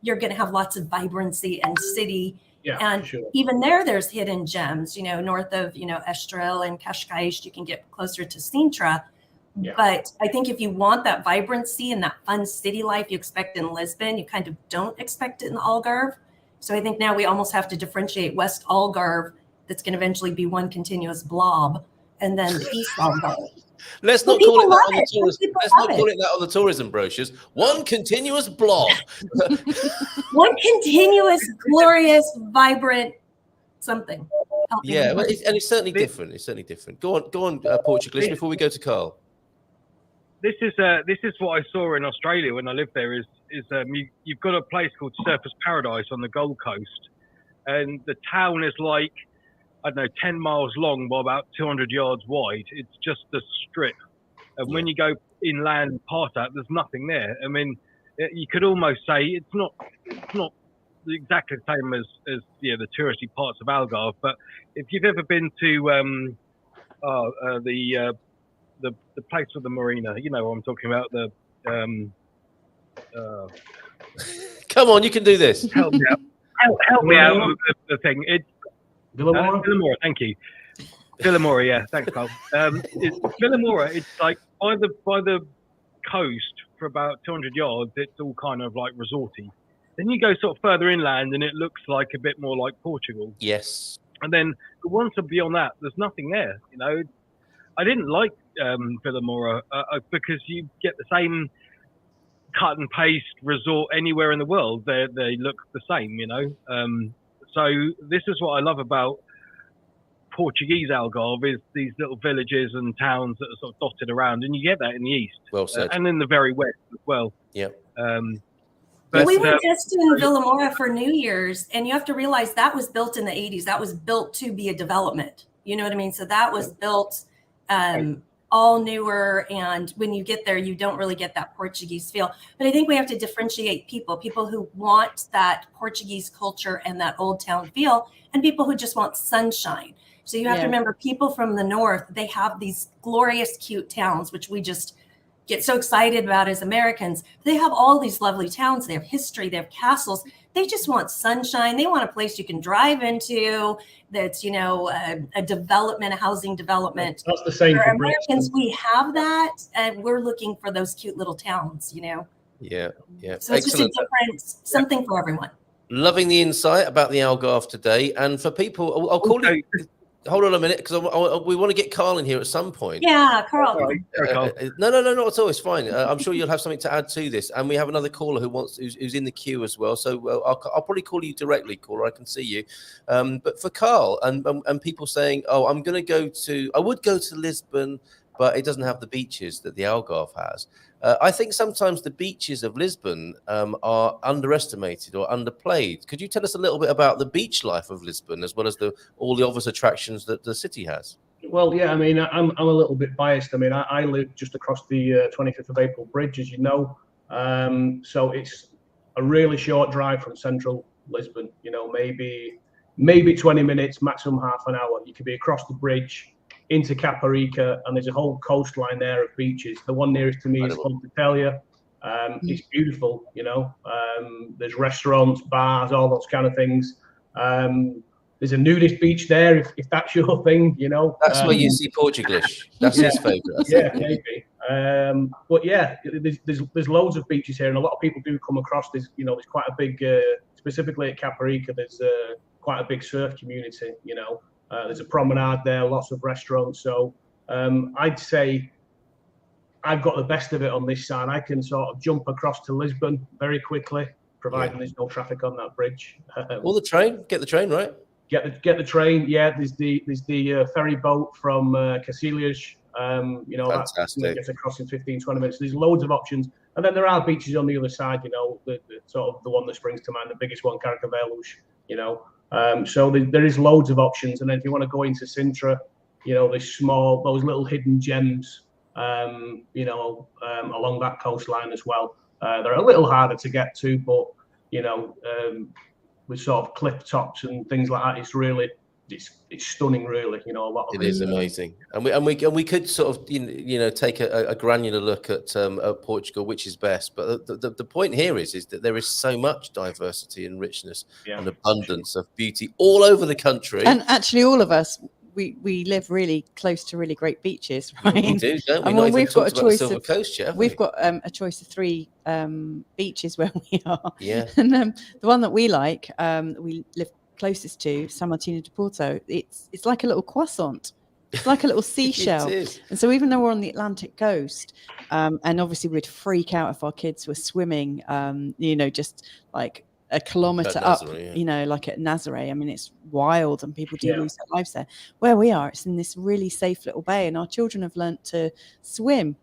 you're going to have lots of vibrancy and city. Yeah, and sure. Even there's hidden gems, north of, Estoril and Cascais, you can get closer to Sintra. Yeah. But I think if you want that vibrancy and that fun city life you expect in Lisbon, you kind of don't expect it in the Algarve. So I think now we almost have to differentiate West Algarve, that's going to eventually be one continuous blob, and then the East Algarve. Let's not call it that on the tourism brochures. One continuous blob. One continuous, glorious, vibrant something. Yeah, but it's certainly different. It's certainly different. Go on, Portuguese, before we go to Carl. this is what I saw in Australia when I lived there. You've got a place called Surfers Paradise on the Gold Coast, and the town is like, I don't know, 10 miles long by about 200 yards wide. It's just a strip, and when you go inland past that, there's nothing there. I mean, you could almost say it's not exactly the same as the touristy parts of Algarve, but if you've ever been to the place with the marina, you know what I'm talking about. Come on, you can do this. Help me out. Help me out with the thing. It's Villamora. Thank you. Villamora, yeah. Thanks, Carl. Villamora, it's like by the coast for about 200 yards, it's all kind of like resorty. Then you go sort of further inland and it looks like a bit more like Portugal. Yes. And then once beyond that, there's nothing there. You know, I didn't like Villamora because you get the same cut and paste resort anywhere in the world. They look the same, you know. So this is what I love about Portuguese Algarve, is these little villages and towns that are sort of dotted around, and you get that in the east, well said, and in the very west as well. Yeah. But we were just in Villamora for New Year's, and you have to realize that was built in the 80s. That was built to be a development. You know what I mean? So that was built all newer, and when you get there, you don't really get that Portuguese feel. But I think we have to differentiate people who want that Portuguese culture and that old town feel, and people who just want sunshine. So you have to remember, people from the north, they have these glorious, cute towns, which we just get so excited about as Americans. They have all these lovely towns. They have history. They have castles. They just want sunshine. They want a place you can drive into that's, you know, a development, a housing development. That's the same for Americans. We have that, and we're looking for those cute little towns, you know. Yeah. So it's just a different something for everyone. Loving the insight about the Algarve today, and for people, I'll call you. Hold on a minute, because we want to get Carl in here at some point. Yeah, Carl. No, not at all. It's fine. I'm sure you'll have something to add to this, and we have another caller who's in the queue as well. So I'll probably call you directly, caller. I can see you. But for Carl and people saying, "Oh, I would go to Lisbon, but it doesn't have the beaches that the Algarve has." I think sometimes the beaches of Lisbon are underestimated or underplayed. Could you tell us a little bit about the beach life of Lisbon, as well as all the obvious attractions that the city has? Well, yeah, I mean, I'm a little bit biased. I mean, I live just across the 25th of April bridge, as you know. So it's a really short drive from central Lisbon, you know, maybe 20 minutes, maximum half an hour. You could be across the bridge into Caparica, and there's a whole coastline there of beaches. The one nearest to me is Fontatelia. It's beautiful, you know. There's restaurants, bars, all those kind of things. There's a nudist beach there, if that's your thing, you know. That's where you see Portuglish. That's his favourite. Yeah, maybe. But yeah, there's loads of beaches here, and a lot of people do come across. There's quite a big, specifically at Caparica, there's quite a big surf community, you know. There's a promenade there, lots of restaurants. So I'd say I've got the best of it on this side. I can sort of jump across to Lisbon very quickly, providing there's no traffic on that bridge. Or the train. Get the train, right? Get the train. Yeah, there's the ferry boat from Casillas. You know, fantastic. That gets across in 15-20 minutes. There's loads of options, and then there are beaches on the other side. You know, the sort of the one that springs to mind, the biggest one, Carcavelos. You know. So there is loads of options, and then if you want to go into Sintra, you know, those little hidden gems, you know, along that coastline as well. They're a little harder to get to, but you know, with sort of cliff tops and things like that, it's stunning, really. You know, a lot of it is amazing, and we could sort of you know take a granular look at Portugal, which is best. But the point here is that there is so much diversity and richness and abundance of beauty all over the country. And actually, all of us, we live really close to really great beaches, right? We do, don't we? I mean, we've got a choice of Coast, yeah, we've got a choice of 3 beaches where we are. Yeah, and the one that we like, we live closest to, San Martino de Porto, it's like a little croissant. It's like a little seashell. And so even though we're on the Atlantic coast, and obviously we'd freak out if our kids were swimming, you know, just like a kilometre up, you know, like at Nazaré. I mean, it's wild, and people do lose their lives there. Where we are, it's in this really safe little bay, and our children have learnt to swim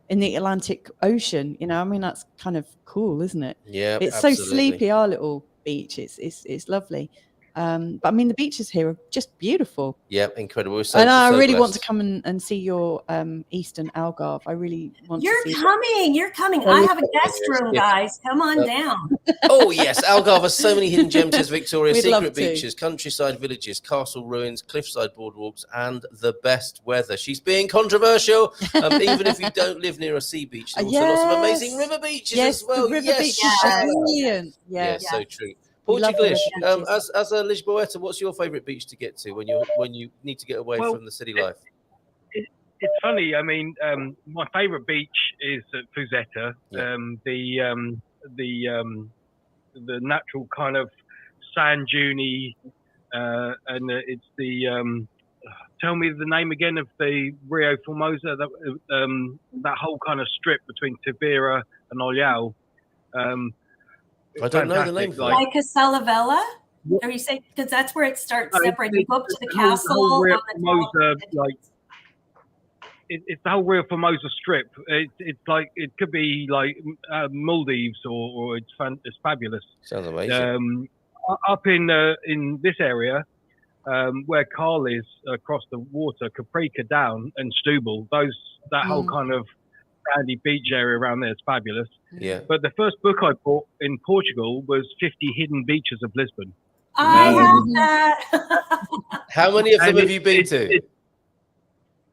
in the Atlantic Ocean. You know, I mean, that's kind of cool, isn't it? Yeah, it's absolutely. so sleepy. Our little beach, it's lovely. But I mean, the beaches here are just beautiful. Yeah, incredible. And I really want to come and see your eastern Algarve. I really want You're to see coming. You're coming. I have a guest room, guys. Come on down. Oh, yes. Algarve has so many hidden gems, says Victoria. We'd love Secret to. beaches, countryside villages, castle ruins, cliffside boardwalks, and the best weather. She's being controversial. Even if you don't live near a sea beach, there's also lots of amazing river beaches as well. The river beaches are brilliant. Yes, so true. Portugal, as a Lisboeta, what's your favourite beach to get to when you need to get away from the city life? It's funny. I mean, my favourite beach is at Fuzeta. The natural kind of sand duney, and it's the tell me the name again of the Rio Formosa. That whole kind of strip between Tavira and Olhão. I don't know the name. Like a Salavella? Are you saying because that's where it starts separating? You go up to the castle. It's the whole Rio Formosa strip. It's like it could be like Maldives or it's fabulous. Sounds amazing. Up in this area where Carl is across the water, Caprica down and Stubble, that whole kind of sandy beach area around there is fabulous. Yeah. But the first book I bought in Portugal was 50 Hidden Beaches of Lisbon. I have that. How many of them have you been to?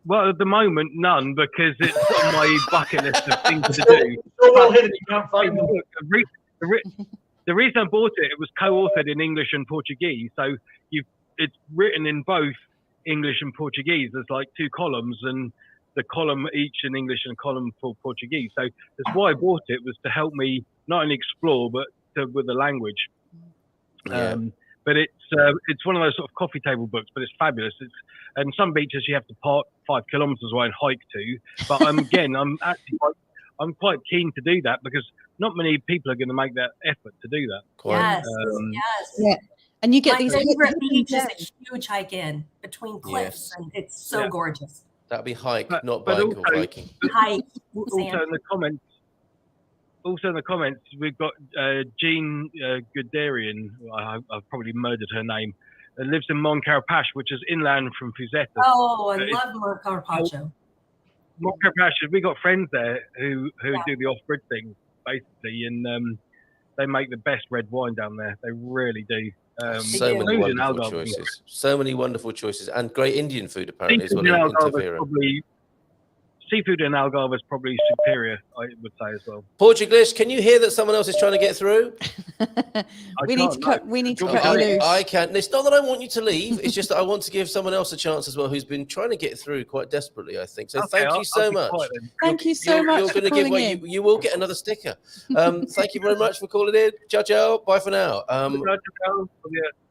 Well, at the moment, none, because it's on my bucket list of things to do. The reason I bought it was co-authored in English and Portuguese. So it's written in both English and Portuguese. There's like two columns, and the column each in English and a column for Portuguese. So that's why I bought it, was to help me not only explore, but with the language. Yeah. But it's one of those sort of coffee table books, but it's fabulous. And some beaches you have to park 5 kilometers away and hike to. But I'm quite keen to do that because not many people are going to make that effort to do that. Yes. Yeah. And you get My these favorite beach is a huge hike in between cliffs, and it's so gorgeous. That'd be hike, not bike or biking. Hike. Also in the comments, we've got Jean Guderian. I've probably murdered her name. Lives in Moncarapaz, which is inland from Fuzeta. Oh, I love Moncarapaz. Moncarapaz, we got friends there who do the off-grid thing, basically, and they make the best red wine down there. They really do. So many wonderful choices. So many wonderful choices. And great Indian food, apparently, as well. Seafood in Algarve is probably superior, I would say, as well. Portuguese, can you hear that someone else is trying to get through? We need to cut you loose. I can't. It's not that I want you to leave. It's just that I want to give someone else a chance as well, who's been trying to get through quite desperately, I think. So thank you so much. Thank you so much for calling in. You will get another sticker. Thank you very much for calling in. Ciao, ciao. Bye for now.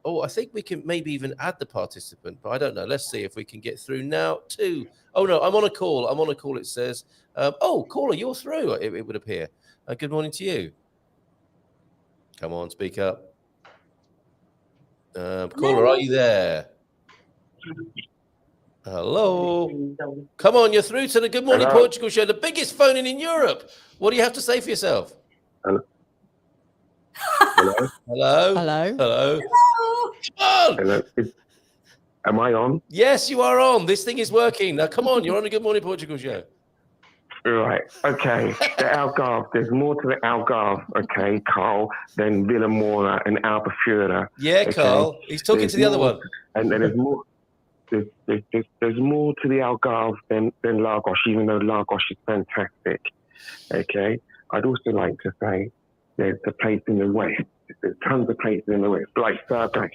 Oh, I think we can maybe even add the participant, but I don't know. Let's see if we can get through now too. Oh, no, I'm on a call. It says, caller, you're through, it would appear. Good morning to you. Come on, speak up. Caller, are you there? Hello. Come on, you're through to the Good Morning Portugal show, the biggest phone in Europe. What do you have to say for yourself? Hello. Hello. Hello. Hello. Hello. Hello. Am I on? Yes, you are on. This thing is working. Now, come on. You're on the Good Morning Portugal show. Right. Okay. The Algarve. There's more to the Algarve, okay, Carl, than Villa Mora and Albufeira. Yeah, okay? Carl. He's talking to the other one. And then there's more. There's more to the Algarve than Lagos, even though Lagos is fantastic. Okay. I'd also like to say there's a place in the west. There's tons of places in the west, like Sargash,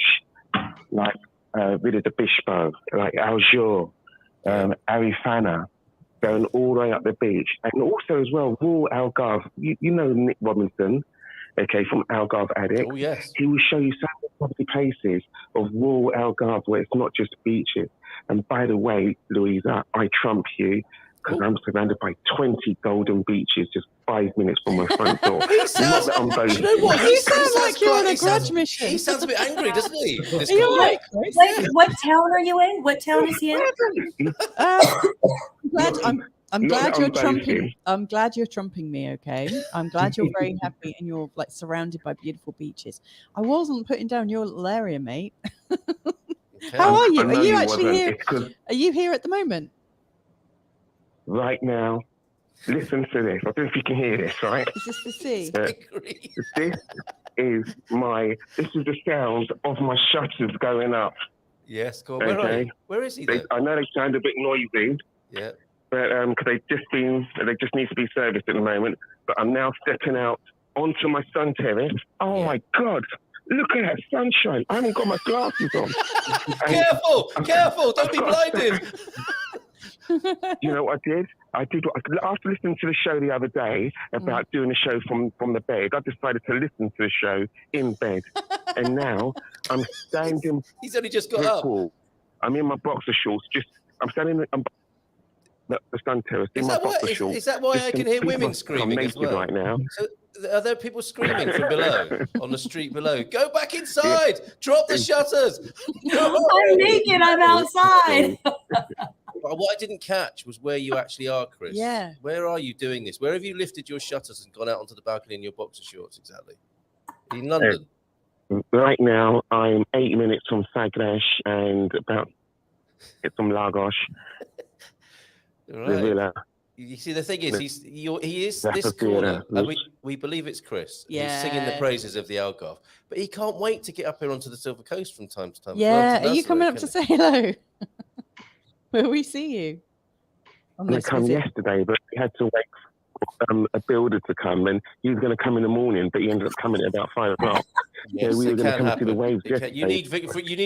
like Villa de Bispo, like Aljur, Arifana, going all the way up the beach. And also as well, Royal Algarve. You know Nick Robinson, okay, from Algarve Addict. Oh, yes. He will show you so many lovely places of Royal Algarve where it's not just beaches. And by the way, Louisa, I trump you because I'm surrounded by 20 golden beaches just 5 minutes from my front door. He sounds, you know what? He sounds like you're on a grudge mission. He sounds a bit angry, doesn't he? What town are you in? What town is he in? I'm I'm glad you're trumping. I'm glad you're trumping me. Okay. I'm glad you're very happy and you're like surrounded by beautiful beaches. I wasn't putting down your little area, mate. Okay. How are you? Are you actually here? Are you here at the moment? Right now. Listen to this. I don't know if you can hear this, right? Is this the sea? This is the sound of my shutters going up. Yes, go on. Okay. Where is he then? I know they sound a bit noisy. Yeah. But because they just need to be serviced at the moment. But I'm now stepping out onto my sun terrace. Oh my God. Look at that sunshine. I haven't got my glasses on. Careful. Don't be blinded. You know what I did? After listening to the show the other day about doing a show from the bed, I decided to listen to the show in bed. And now I'm standing. He's only just got up. I'm in my boxer shorts. I'm standing on the sun terrace in my boxer shorts. Is that why I can hear women screaming as well? Right now. So are there people screaming from below, on the street below? Go back inside! Drop the shutters! No. I'm naked, I'm outside. What I didn't catch was where you actually are, Chris. Yeah. Where are you doing this? Where have you lifted your shutters and gone out onto the balcony in your boxer shorts exactly? In London? Right now, I'm 8 minutes from Sagres and it's from Lagos. Right. You see, the thing is, he is this corner, and we believe it's Chris. Yeah. He's singing the praises of the Algarve, but he can't wait to get up here onto the Silver Coast from time to time. Yeah, are you coming up to say hello? Will we see you? I come yesterday, but we had to wait for a builder to come, and he was going to come in the morning, but he ended up coming at about 5 o'clock. Yes, we were going to come to the waves. You need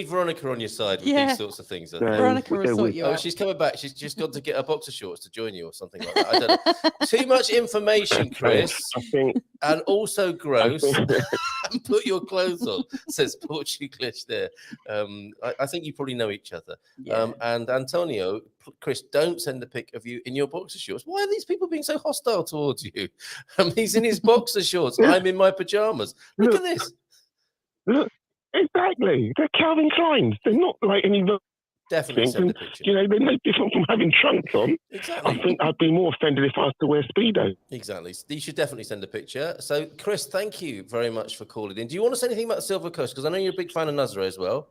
Veronica on your side with these sorts of things. Veronica will sort you out. She's coming back. She's just got to get her boxer shorts to join you or something like that. I don't know. Too much information, Chris, and also gross. And put your clothes on, says Portuguese there. I think you probably know each other. Yeah. And Antonio, Chris, don't send a pic of you in your boxer shorts. Why are these people being so hostile towards you? He's in his boxer shorts. I'm in my pajamas. Look at this. Look, exactly. They're Calvin Kleins. They're not like any. Definitely send the picture. You know, they're no different from having trunks on. Exactly. I think I'd be more offended if I was to wear Speedo. Exactly. You should definitely send a picture. So, Chris, thank you very much for calling in. Do you want to say anything about the Silver Coast? Because I know you're a big fan of Nazaré as well.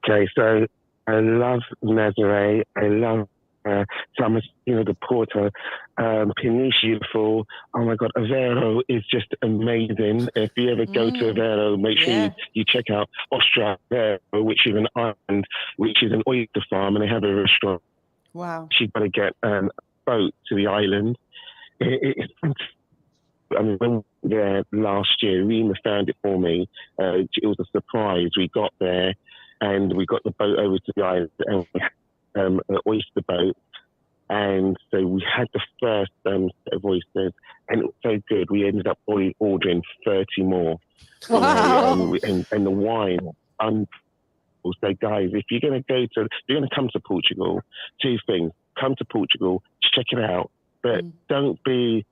Okay, so I love Nazaré. I love the Porto, Peniche, beautiful. Oh my God, Aveiro is just amazing. If you ever go to Aveiro, make sure you check out Ostra Aveiro, which is an island, which is an oyster farm, and they have a restaurant. Wow. She's got to get a boat to the island. It's I mean, when we were there last year, Rima found it for me. It was a surprise. We got there and we got the boat over to the island, and an oyster boat, and so we had the first set of oysters, and it was so good we ended up ordering 30 more. Wow. And the wine. So guys, if you're going to come to Portugal, 2 things: come to Portugal, check it out, but don't be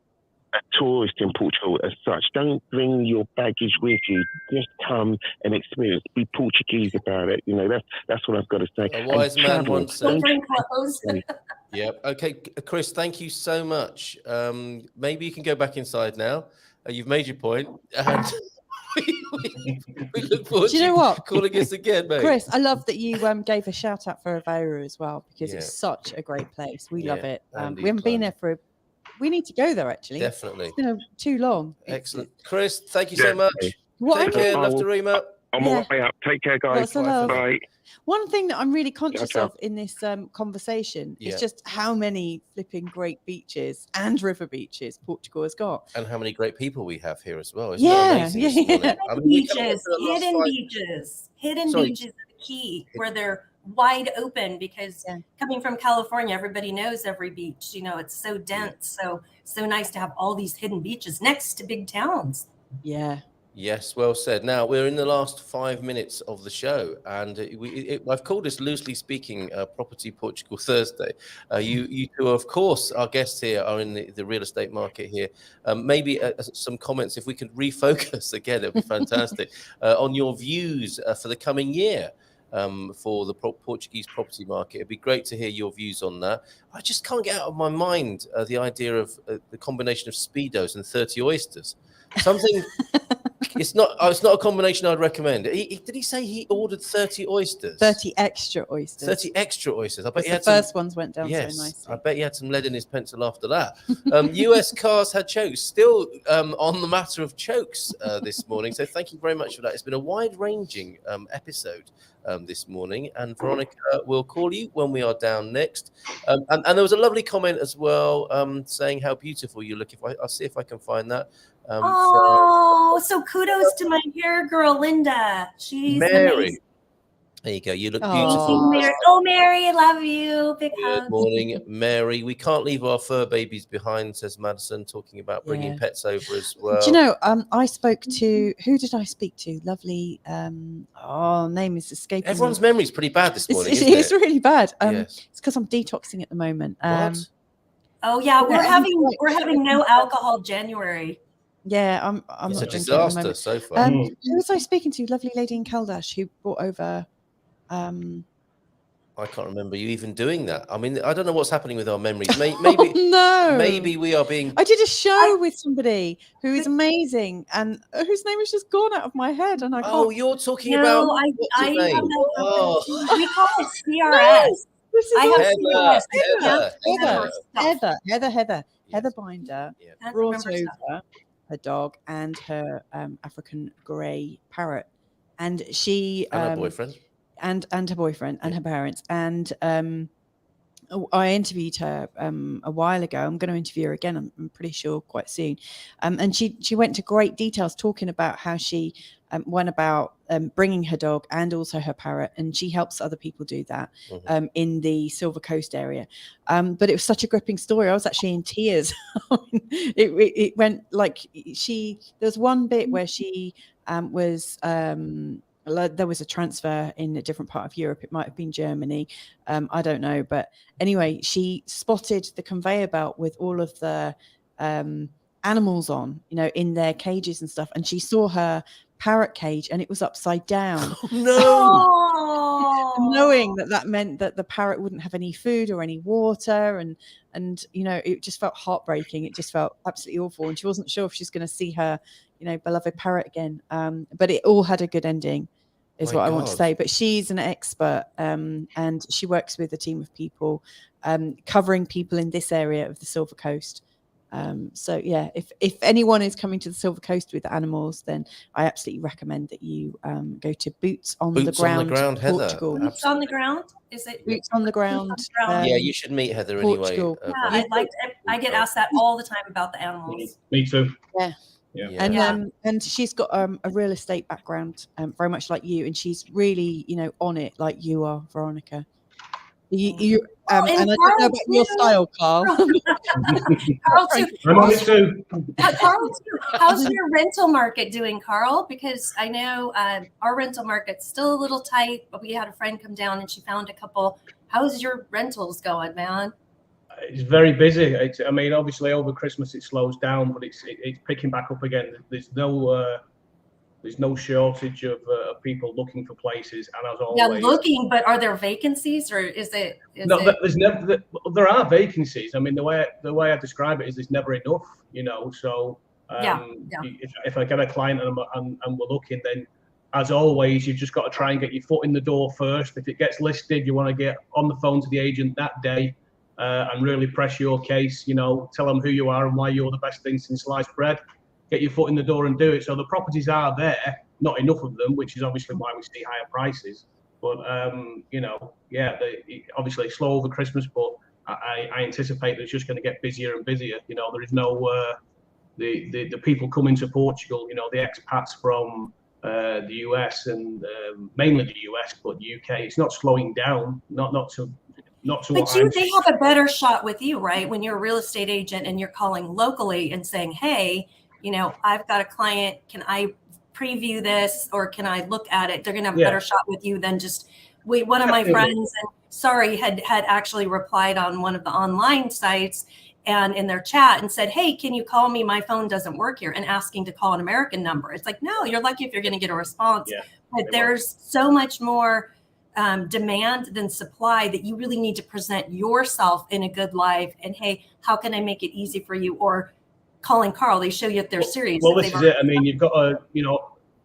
a tourist in Portugal as such. Don't bring your baggage with you. Just come and experience. Be Portuguese about it. You know, that's what I've got to say. A wise man once said. Don't bring clothes. Yeah. Okay, Chris, thank you so much. Maybe you can go back inside now. You've made your point. And we look forward to you calling us again, mate. Chris, I love that you gave a shout out for Aveiro as well, because it's such a great place. We love it. We haven't been there we need to go there, actually. Definitely. It's been too long. Excellent. Chris, thank you so much. Take care. Love to Rima. I'm on my way up. Take care, guys. Bye. One thing that I'm really conscious of in this conversation is just how many flipping great beaches and river beaches Portugal has got. And how many great people we have here as well. Isn't that amazing? Hidden beaches are the key, where they're wide open, because coming from California, everybody knows every beach. You know, it's so dense. So nice to have all these hidden beaches next to big towns. Yeah. Yes, well said. Now, we're in the last 5 minutes of the show, and I've called this, loosely speaking, Property Portugal Thursday. You two, of course, our guests here are in the real estate market here. Maybe some comments, if we could refocus again, it would be fantastic, on your views for the coming year. for the Portuguese property market. It'd be great to hear your views on that. I just can't get out of my mind the idea of the combination of Speedos and 30 oysters. Something. It's not a combination I'd recommend. Did he say he ordered 30 oysters? 30 extra oysters. 30 extra oysters. I bet the first ones went down so nicely. I bet he had some lead in his pencil after that. US cars had chokes. Still on the matter of chokes this morning. So thank you very much for that. It's been a wide-ranging episode this morning. And Veronica will call you when we are down next. And there was a lovely comment as well saying how beautiful you look. I'll see if I can find that. So kudos to my hair girl, Linda. She's Mary. amazing. There you go. You look beautiful. Mary. Oh, Mary, I love you. Big Good hugs. morning, Mary. We can't leave our fur babies behind, says Madison, talking about bringing pets over as well. Do you know, I spoke to, who did I speak to? Lovely, name is escaping Everyone's memory's pretty bad this morning, It's really bad. Yes. It's because I'm detoxing at the moment. What? Oh, yeah, we're having no alcohol January. Yeah, I'm it's not a drinking at the disaster moment. so far. Who was I speaking to? Lovely lady in Caldash who brought over. I can't remember you even doing that. I mean, I don't know what's happening with our memories. Maybe, maybe we are being. I did a show with somebody who is amazing and whose name has just gone out of my head, and I can't. Oh, you're talking about. I have no. We call it CRS. No, I have Heather Binder brought over her dog and her African grey parrot, and she and her boyfriend. And her boyfriend and her parents. And I interviewed her a while ago. I'm going to interview her again, I'm pretty sure, quite soon. And she went to great details talking about how she went about bringing her dog and also her parrot. And she helps other people do that in the Silver Coast area. But it was such a gripping story. I was actually in tears. it went like there's one bit where she was... there was a transfer in a different part of Europe. It might have been Germany. I don't know. But anyway, she spotted the conveyor belt with all of the animals on, in their cages and stuff. And she saw her parrot cage and it was upside down. Oh, no. Knowing that meant that the parrot wouldn't have any food or any water. And it just felt heartbreaking. It just felt absolutely awful. And she wasn't sure if she's going to see her beloved parrot again. But it all had a good ending, is what I want to say. But she's an expert, and she works with a team of people covering people in this area of the Silver Coast. So yeah, if anyone is coming to the Silver Coast with animals, then I absolutely recommend that you go to Boots on the Ground, Portugal. Heather. Boots on the Ground? Is it Boots on the Ground? Yeah, you should meet Heather Portugal. anyway. Yeah, I get asked that all the time about the animals. Me too. Yeah. And she's got a real estate background, very much like you, and she's really on it like you are, Veronica. You and I don't know about your style, Carl. Carl too. I'm on it too. Carl too. How's your rental market doing, Carl? Because I know our rental market's still a little tight, but we had a friend come down and she found a couple. How's your rentals going, man? It's very busy. Obviously over Christmas it slows down, but it's picking back up again. There's no shortage of people looking for places, and as always, looking. But are there vacancies, or is it? There's never. There are vacancies. I mean, the way I describe it is there's never enough. So if I get a client and we're looking, then as always, you've just got to try and get your foot in the door first. If it gets listed, you want to get on the phone to the agent that day. And really press your case, tell them who you are and why you're the best thing since sliced bread. Get your foot in the door and do it. So the properties are there, not enough of them, which is obviously why we see higher prices. But, obviously slow over Christmas, but I anticipate that it's just going to get busier and busier. There is no, the people coming to Portugal, the expats from the US and mainly the US, but UK, it's not slowing down, they have a better shot with you, right? When you're a real estate agent and you're calling locally and saying, hey, I've got a client. Can I preview this or can I look at it? They're going to have a better shot with you than just one of my friends had actually replied on one of the online sites and in their chat and said, hey, can you call me? My phone doesn't work here, and asking to call an American number. It's like, no, you're lucky if you're going to get a response. But there's so much more demand than supply, that you really need to present yourself in a good light. And hey, how can I make it easy for you? Or calling Carl, they show you if they're serious. Well, this is it. I mean, you've got to,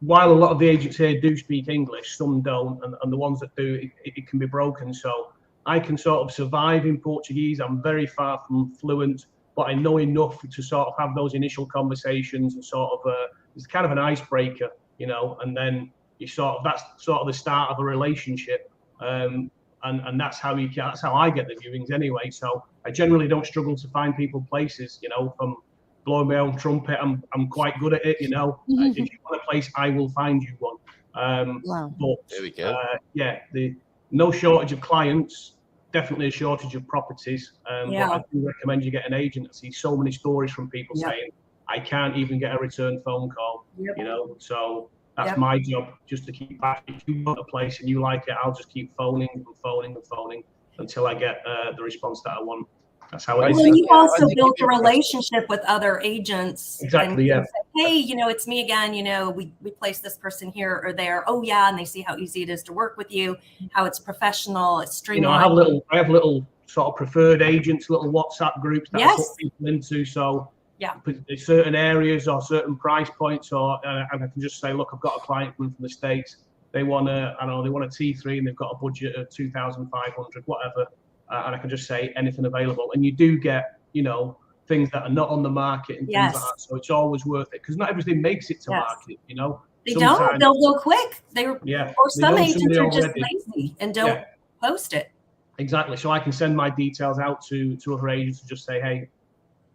while a lot of the agents here do speak English, some don't, and the ones that do, it can be broken. So I can sort of survive in Portuguese. I'm very far from fluent, but I know enough to sort of have those initial conversations and sort of it's kind of an icebreaker, and then that's sort of the start of a relationship. And that's how that's how I get the viewings anyway. So I generally don't struggle to find people places, from blowing my own trumpet. I'm quite good at it, If you want a place, I will find you one. Wow. But there we go. No shortage of clients, definitely a shortage of properties. But I do recommend you get an agent. I see so many stories from people saying, I can't even get a return phone call, so that's my job, just to keep back. If you want a place and you like it, I'll just keep phoning and phoning and phoning until I get the response that I want. That's how it is. Well, you also built a relationship with other agents. Exactly, and say, hey, it's me again. We placed this person here or there. Oh, yeah. And they see how easy it is to work with you, how it's professional, it's streamlined. I have little sort of preferred agents, little WhatsApp groups that I put people into. So there's certain areas or certain price points, and I can just say, look, I've got a client coming from the States. They want a T3 and they've got a budget of 2,500, whatever. And I can just say anything available. And you do get, things that are not on the market and things like that. So it's always worth it, because not everything makes it to market, They don't. They'll go quick. Or some agents are just lazy and don't post it. Exactly. So I can send my details out to other agents and just say, hey,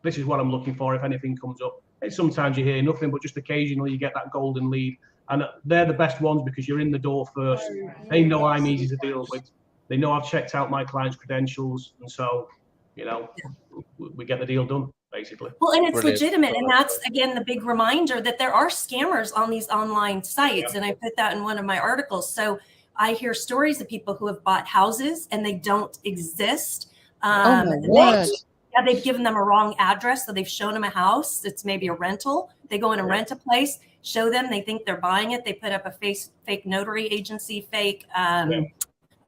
this is what I'm looking for if anything comes up. And sometimes you hear nothing, but just occasionally you get that golden lead. And they're the best ones because you're in the door first. They know I'm easy to deal with. They know I've checked out my client's credentials, and so, we get the deal done, basically. Well, and it's legitimate, and that's, again, the big reminder that there are scammers on these online sites, and I put that in one of my articles. So I hear stories of people who have bought houses, and they don't exist. They've given them a wrong address, so they've shown them a house. It's maybe a rental. They go in and rent a place, show them, they think they're buying it. They put up a fake notary agency, fake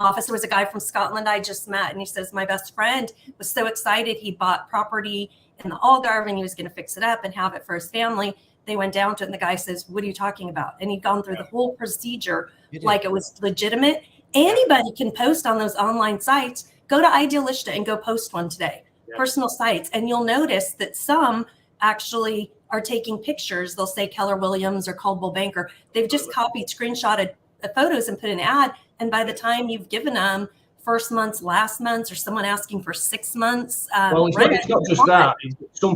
office. There was a guy from Scotland I just met, and he says, my best friend was so excited. He bought property in the Algarve and he was going to fix it up and have it for his family. They went down to it and the guy says, what are you talking about? And he'd gone through the whole procedure like it was legitimate. Anybody can post on those online sites. Go to Idealista and go post one today. Personal sites. And you'll notice that some actually are taking pictures. They'll say Keller Williams or Coldwell Banker. They've just copied, screenshotted the photos and put an ad. And by the time you've given them first month's, last month's, or someone asking for 6 months. Well, it's not just that.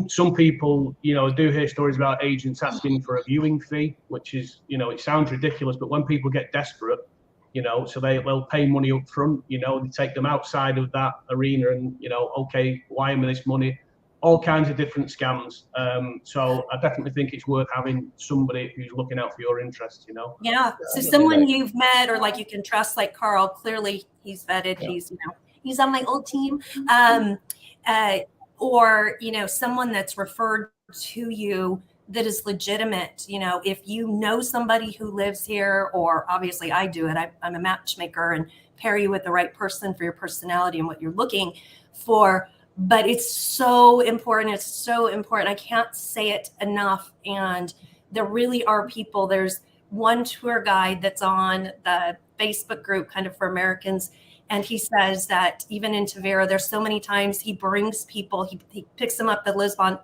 Some people, do hear stories about agents asking for a viewing fee, which is, it sounds ridiculous, but when people get desperate, so they'll pay money up front, they take them outside of that arena and, okay, why am I this money? All kinds of different scams. So I definitely think it's worth having somebody who's looking out for your interests, Yeah. So someone you've met or you can trust, like Carl, clearly he's vetted. Yeah. He's on my old team. Or, someone that's referred to you that is legitimate. If you know somebody who lives here, or obviously I do it, I'm a matchmaker and pair you with the right person for your personality and what you're looking for. But it's so important. It's so important. I can't say it enough. And there really are people. There's one tour guide that's on the Facebook group kind of for Americans. And he says that even in Tavera, there's so many times he brings people, he picks them up at Lisbon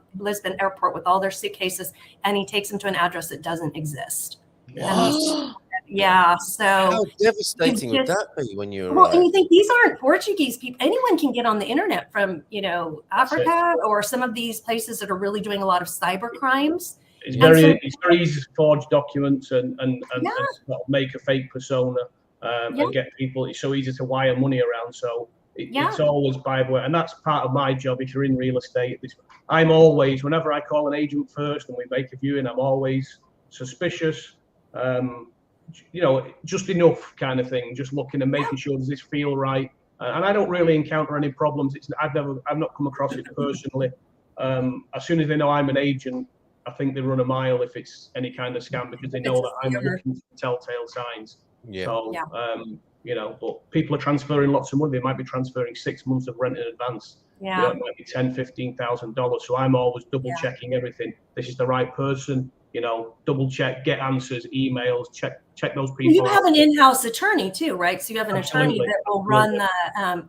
airport with all their suitcases, and he takes them to an address that doesn't exist. Yeah. So how devastating would that be when you're and you think these aren't Portuguese people. Anyone can get on the internet from, Africa or some of these places that are really doing a lot of cyber crimes. It's very easy to forge documents and make a fake persona and get people. It's so easy to wire money around. So it's always Bible. And that's part of my job. If you're in real estate, I'm always, whenever I call an agent first and we make a viewing, I'm always suspicious. Just enough kind of thing, just looking and making sure, does this feel right? And I don't really encounter any problems. I've not come across it personally. As soon as they know I'm an agent, I think they run a mile if it's any kind of scam, because they know that I'm looking for telltale signs. Yeah. So but people are transferring lots of money. They might be transferring 6 months of rent in advance. Yeah. It might be $10,000-$15,000. So I'm always double checking everything. This is the right person. Double check, get answers, emails, check those people. You have an in-house attorney too, right? So you have an Absolutely. attorney that will run the.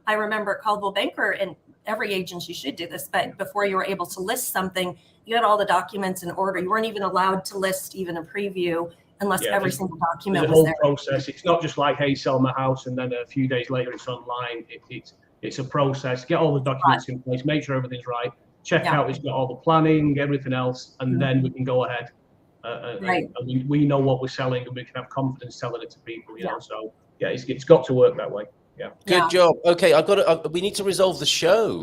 I remember at Caldwell Banker, and every agency should do this, but before you were able to list something, you had all the documents in order. You weren't even allowed to list even a preview unless every single document was there. Process. It's not just like, hey, sell my house, and then a few days later it's online. It's a process. Get all the documents in place, make sure everything's right, check out it's got all the planning, everything else, and then we can go ahead. And we know what we're selling, and we can have confidence selling it to people. So it's got to work that way. Yeah. Good job. Okay, we need to resolve the show.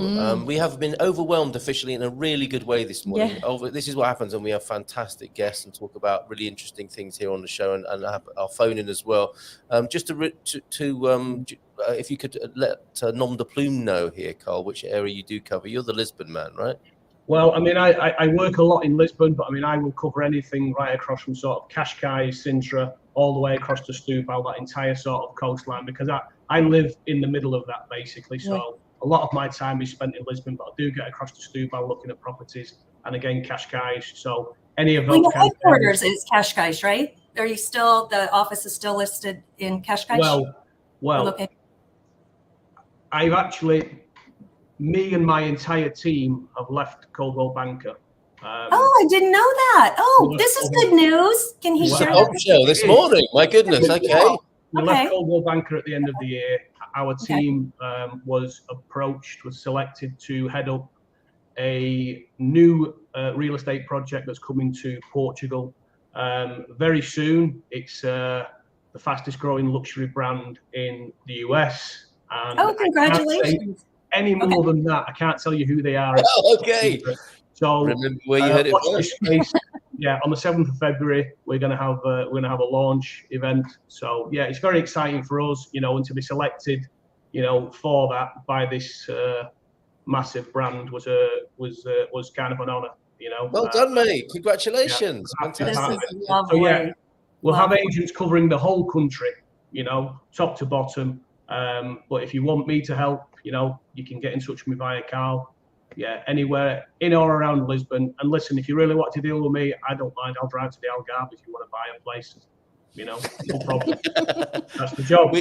We have been overwhelmed officially in a really good way this morning. This is what happens when we have fantastic guests and talk about really interesting things here on the show, and have our phone in as well. Just if you could let nom de plume know here, Carl, which area you do cover. You're the Lisbon man, right? Well, I mean, I work a lot in Lisbon, but I mean, I will cover anything right across from sort of Cascais, Sintra, all the way across to Setúbal, that entire sort of coastline, because I live in the middle of that basically. So a lot of my time is spent in Lisbon, but I do get across to Setúbal looking at properties, and again, Cascais. So any of those. Your headquarters is Cascais, right? Are you still, the office is still listed in Cascais? Well, okay. I've actually, me and my entire team have left Caldwell Banker. I didn't know that. This is good news. Can he share that? Show this morning. My goodness. Okay. We left Caldwell Banker at the end of the year. Our team was selected to head up a new real estate project that's coming to Portugal very soon. It's the fastest growing luxury brand in the US. And congratulations. Any more than that, I can't tell you who they are. Okay. So remember where you heard it first. On the 7th of February, we're going to have a launch event. So it's very exciting for us, and to be selected, for that by this massive brand was kind of an honor. Well done, mate. Congratulations. Fantastic. So we'll have agents covering the whole country, top to bottom. But if you want me to help, you can get in touch with me via Carl. Anywhere in or around Lisbon. And listen, if you really want to deal with me, I don't mind. I'll drive to the Algarve if you want to buy a place. No problem. That's the job.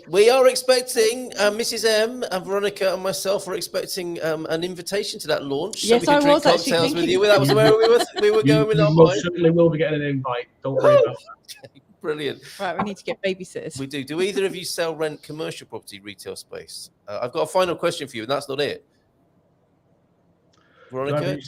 We are expecting Mrs. M and Veronica and myself are expecting an invitation to that launch. Yes, so we can drink cocktails with you. That was where we were going with our mind. Certainly will be getting an invite. Don't worry about that. Brilliant. Right, we need to get babysitters. We do. Do either of you sell, rent commercial property, retail space? I've got a final question for you, and that's not it. Veronica?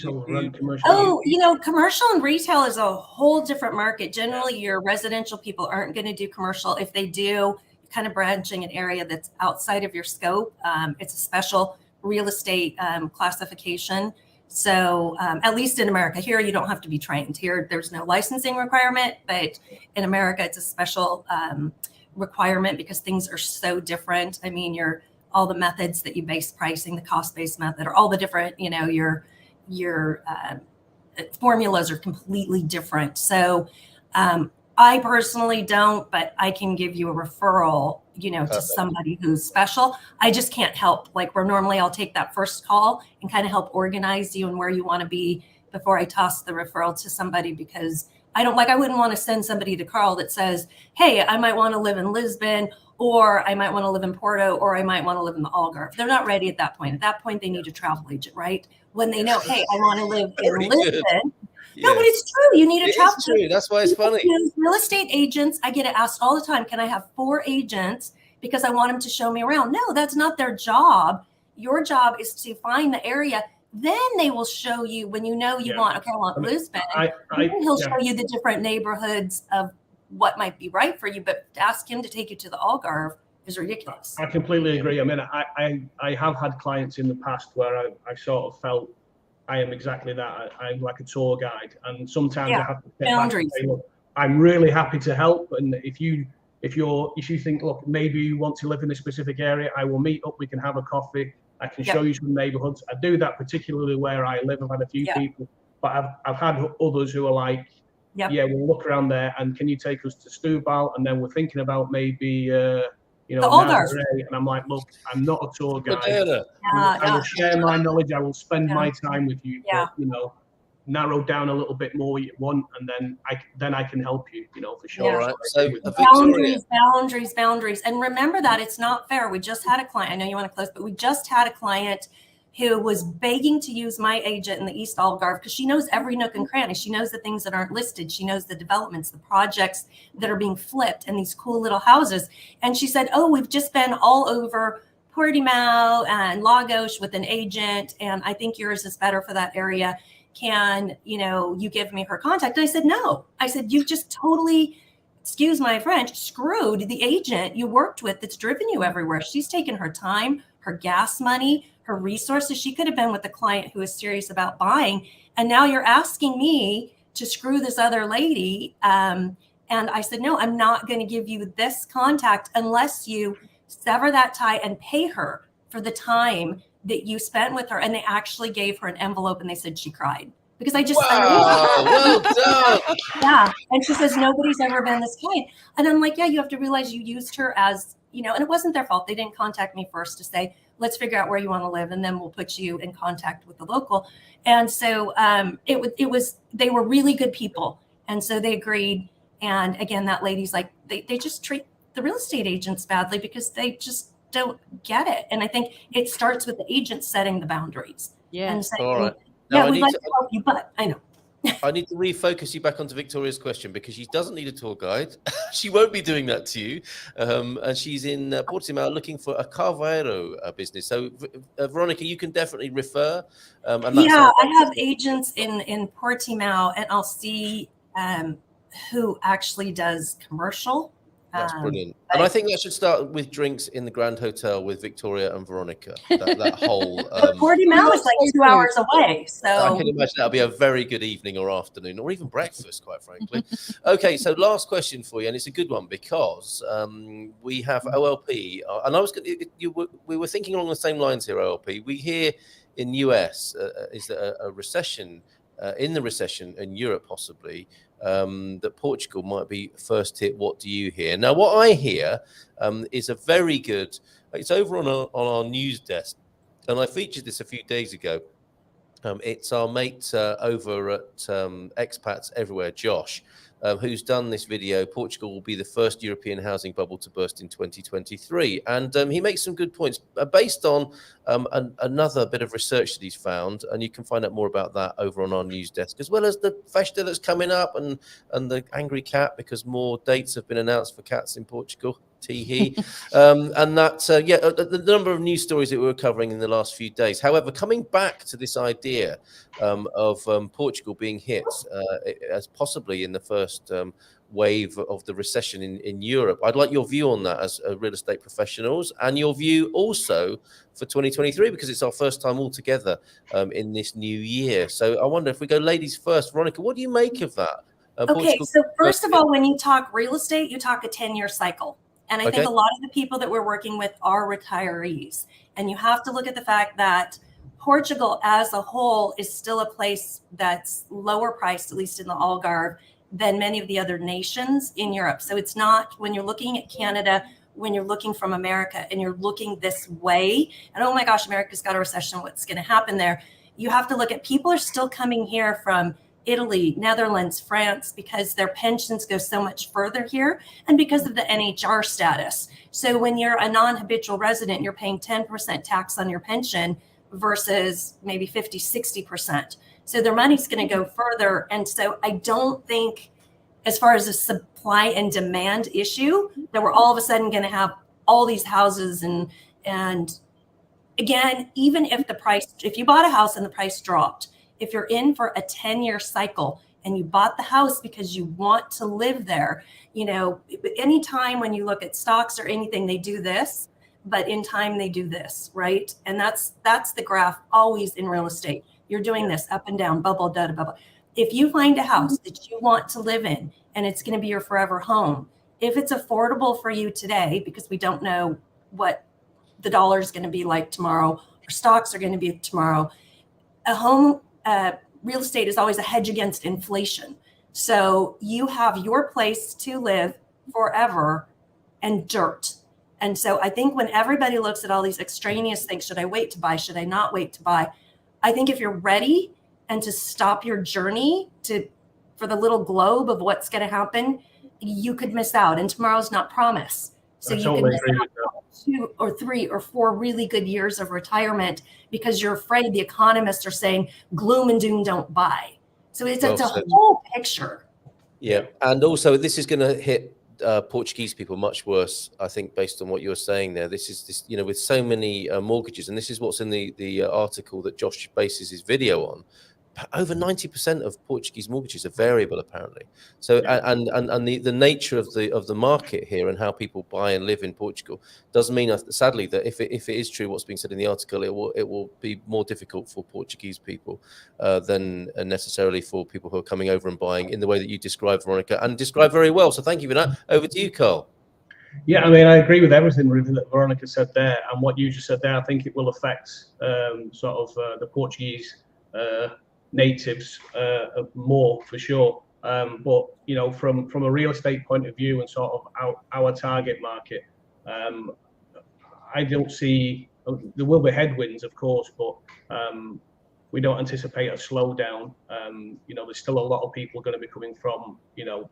Commercial and retail is a whole different market. Generally, your residential people aren't going to do commercial. If they do, you're kind of branching an area that's outside of your scope. It's a special real estate classification. So at least in America, here you don't have to be trained. Here, there's no licensing requirement, but in America, it's a special requirement because things are so different. I mean, all the methods that you base pricing, the cost-based method, or all the different, your formulas are completely different. So I personally don't, but I can give you a referral, to somebody who's special. I just can't help. Like normally I'll take that first call and kind of help organize you and where you want to be before I toss the referral to somebody, because I wouldn't want to send somebody to Carl that says, hey, I might want to live in Lisbon, or I might want to live in Porto, or I might want to live in the Algarve. They're not ready at that point. At that point, they need a travel agent, right? When they know, hey, I want to live in Lisbon. No, but it's true. You need a travel agent. That's why it's funny. Real estate agents, I get it asked all the time, can I have 4 agents because I want them to show me around? No, that's not their job. Your job is to find the area. Then they will show you when you want, okay, I want Lisbon. He'll show you the different neighborhoods of what might be right for you, but to ask him to take you to the Algarve is ridiculous. I completely agree. I mean, I have had clients in the past where I sort of felt I am exactly that. I'm like a tour guide, and sometimes I have to step back and say, look, I'm really happy to help. And if you think, look, maybe you want to live in a specific area, I will meet up. We can have a coffee. I can show you some neighborhoods. I do that particularly where I live. I've had a few people, but I've had others who are like, yeah, we'll look around there, and can you take us to Stubal? And then we're thinking about maybe you know, Nazare. And I'm like, look, I'm not a tour guide. I will share my knowledge. I will spend my time with you. But, you know, narrow down a little bit more what you want, and then I can help you, you know, for sure. All right. So boundaries. And remember that it's not fair. We just had a client. I know you want to close, but we just had a client who was begging to use my agent in the East Algarve because she knows every nook and cranny. She knows the things that aren't listed. She knows the developments, the projects that are being flipped, and these cool little houses. And she said, oh, we've just been all over Portimao and Lagos with an agent, and I think yours is better for that area. Can, you know, you give me her contact? And I said, no. I said, you've just totally, excuse my French, screwed the agent you worked with that's driven you everywhere. She's taken her time, her gas money, her resources. She could have been with the client who is serious about buying. And now you're asking me to screw this other lady. And I said, no, I'm not going to give you this contact unless you sever that tie and pay her for the time that you spent with her. And they actually gave her an envelope, and they said she cried because I just well done. Yeah. And she says, nobody's ever been this kind. And I'm like, yeah, you have to realize you used her as, you know, and it wasn't their fault. They didn't contact me first to say, let's figure out where you want to live, and then we'll put you in contact with the local. And so they were really good people. And so they agreed. And again, that lady's like, they just treat the real estate agents badly because they just don't get it. And I think it starts with the agent setting the boundaries. Yeah. And saying, all right. Yeah, we'd like to help you, but I know. I need to refocus you back onto Victoria's question because she doesn't need a tour guide. She won't be doing that to you. And she's in Portimao looking for a carveiro business. So, Veronica, you can definitely refer. I have agents in Portimao, and I'll see who actually does commercial. That's brilliant. And I think that should start with drinks in the Grand Hotel with Victoria and Veronica. That whole... Portimao is like 2 hours away. So I can imagine that'll be a very good evening or afternoon or even breakfast, quite frankly. Okay, so last question for you, and it's a good one because we have OLP. And we were thinking along the same lines here, OLP. We hear in US is that a recession, in the recession in Europe possibly, that Portugal might be first hit. What do you hear? Now, what I hear is a very good, it's over on our news desk, and I featured this a few days ago. It's our mate over at Expats Everywhere, Josh, who's done this video. Portugal will be the first European housing bubble to burst in 2023. And he makes some good points based on another bit of research that he's found. And you can find out more about that over on our news desk, as well as the festa that's coming up and the angry cat, because more dates have been announced for cats in Portugal. And that, the number of news stories that we were covering in the last few days. However, coming back to this idea of Portugal being hit as possibly in the first wave of the recession in Europe, I'd like your view on that as real estate professionals, and your view also for 2023, because it's our first time all together in this new year. So I wonder if we go ladies first. Veronica, what do you make of that? Okay, so first of all, when you talk real estate, you talk a 10-year cycle. And I think a lot of the people that we're working with are retirees. And you have to look at the fact that Portugal as a whole is still a place that's lower priced, at least in the Algarve, than many of the other nations in Europe. So it's not, when you're looking at Canada, when you're looking from America and you're looking this way, and oh my gosh, America's got a recession, what's going to happen there? You have to look at, people are still coming here from Italy, Netherlands, France, because their pensions go so much further here, and because of the NHR status. So when you're a non-habitual resident, you're paying 10% tax on your pension versus maybe 50, 60%. So their money's going to go further. And so I don't think, as far as a supply and demand issue, that we're all of a sudden going to have all these houses. And again, even if if you bought a house and the price dropped, if you're in for a 10-year cycle and you bought the house because you want to live there, anytime when you look at stocks or anything, they do this, but in time they do this, right? And that's the graph always in real estate. You're doing this up and down, bubble, da, da, bubble. If you find a house that you want to live in and it's going to be your forever home, if it's affordable for you today, because we don't know what the dollar is going to be like tomorrow or stocks are going to be tomorrow, real estate is always a hedge against inflation. So you have your place to live forever and dirt. And so I think when everybody looks at all these extraneous things, should I wait to buy? Should I not wait to buy? I think if you're ready and to stop your journey for the little globe of what's going to happen, you could miss out. And tomorrow's not promised. So you could miss out 2 or 3 or 4 really good years of retirement because you're afraid the economists are saying gloom and doom, don't buy. So it's a whole picture. Yeah. And also this is going to hit Portuguese people much worse, I think, based on what you're saying there. This is you know, with so many mortgages, and this is what's in the article that Josh bases his video on. Over 90% of Portuguese mortgages are variable, apparently. So, and the nature of the market here and how people buy and live in Portugal does mean, sadly, that if it is true what's being said in the article, it will be more difficult for Portuguese people than necessarily for people who are coming over and buying in the way that you described, Veronica, and described very well. So, thank you for that. Over to you, Carl. Yeah, I mean, I agree with everything really that Veronica said there, and what you just said there. I think it will affect the Portuguese natives more for sure. But you know, from a real estate point of view and sort of our target market, I don't see. There will be headwinds, of course, but we don't anticipate a slowdown. You know, there's still a lot of people going to be coming from, you know,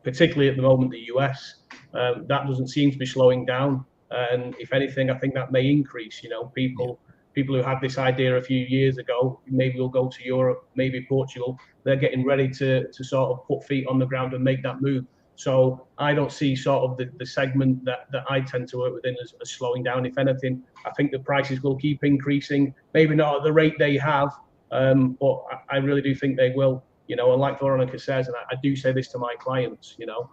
particularly at the moment, the US. That doesn't seem to be slowing down, and if anything, I think that may increase. You know, people who had this idea a few years ago, maybe we'll go to Europe, maybe Portugal, they're getting ready to sort of put feet on the ground and make that move. So I don't see sort of the segment that I tend to work within as slowing down. If anything, I think the prices will keep increasing, maybe not at the rate they have, but I really do think they will. You know, and like Veronica says, and I do say this to my clients, you know,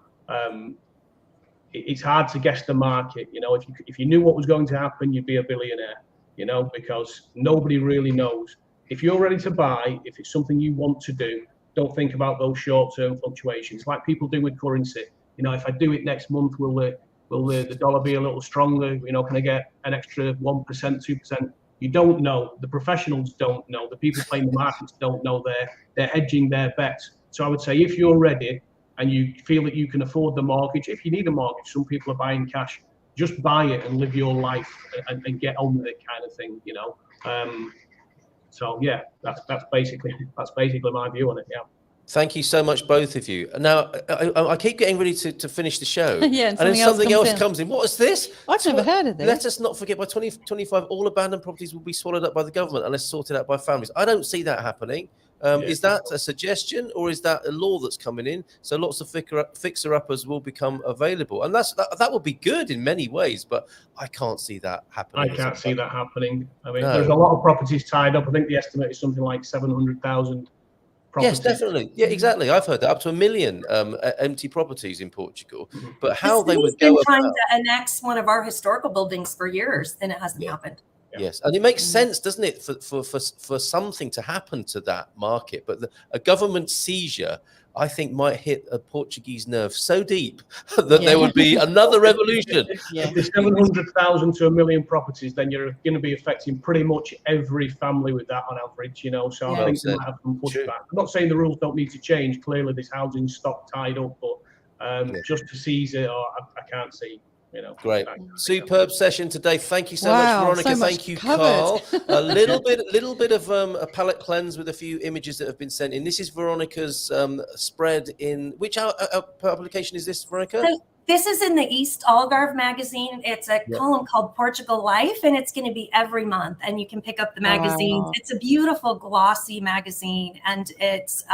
it's hard to guess the market. You know, if you knew what was going to happen, you'd be a billionaire. You know, because nobody really knows. If you're ready to buy, if it's something you want to do, don't think about those short-term fluctuations like people do with currency. You know, if I do it next month, will the dollar be a little stronger? You know, can I get an extra 1%, 2%? You don't know. The professionals don't know. The people playing the markets don't know. They're hedging their bets. So I would say if you're ready and you feel that you can afford the mortgage, if you need a mortgage, some people are buying cash. Just buy it and live your life and get on with it, kind of thing, you know. So yeah, that's basically my view on it. Yeah. Thank you so much, both of you. Now I keep getting ready to finish the show, yeah, and then something else comes in. What is this? I've never heard of this. Let us not forget, by 2025, all abandoned properties will be swallowed up by the government unless sorted out by families. I don't see that happening. Is that a suggestion, or is that a law that's coming in? So lots of fixer-uppers will become available, and that would be good in many ways. But I can't see that happening. I can't see that happening. I mean, there's a lot of properties tied up. I think the estimate is something like 700,000 properties. Yes, definitely. Yeah, exactly. I've heard that, up to 1 million empty properties in Portugal. But how they would go about trying to annex one of our historical buildings for years, and it hasn't happened. Yes, and it makes sense, doesn't it, for something to happen to that market? But a government seizure, I think, might hit a Portuguese nerve so deep that there would be another revolution. If there's 700,000 to 1 million properties, then you're going to be affecting pretty much every family with that on average, you know. So I think they might have some pushback. I'm not saying the rules don't need to change. Clearly, there's housing stock tied up, but just to seize it, I can't see. You know, great, superb session today. Thank you so much, Veronica. So much thank you, covered. Carl. A little bit of a palette cleanse with a few images that have been sent in. This is Veronica's spread in which publication is this, Veronica? So this is in the East Algarve magazine. It's a column called Portugal Life, and it's going to be every month. And you can pick up the magazines. Wow. It's a beautiful glossy magazine, and it's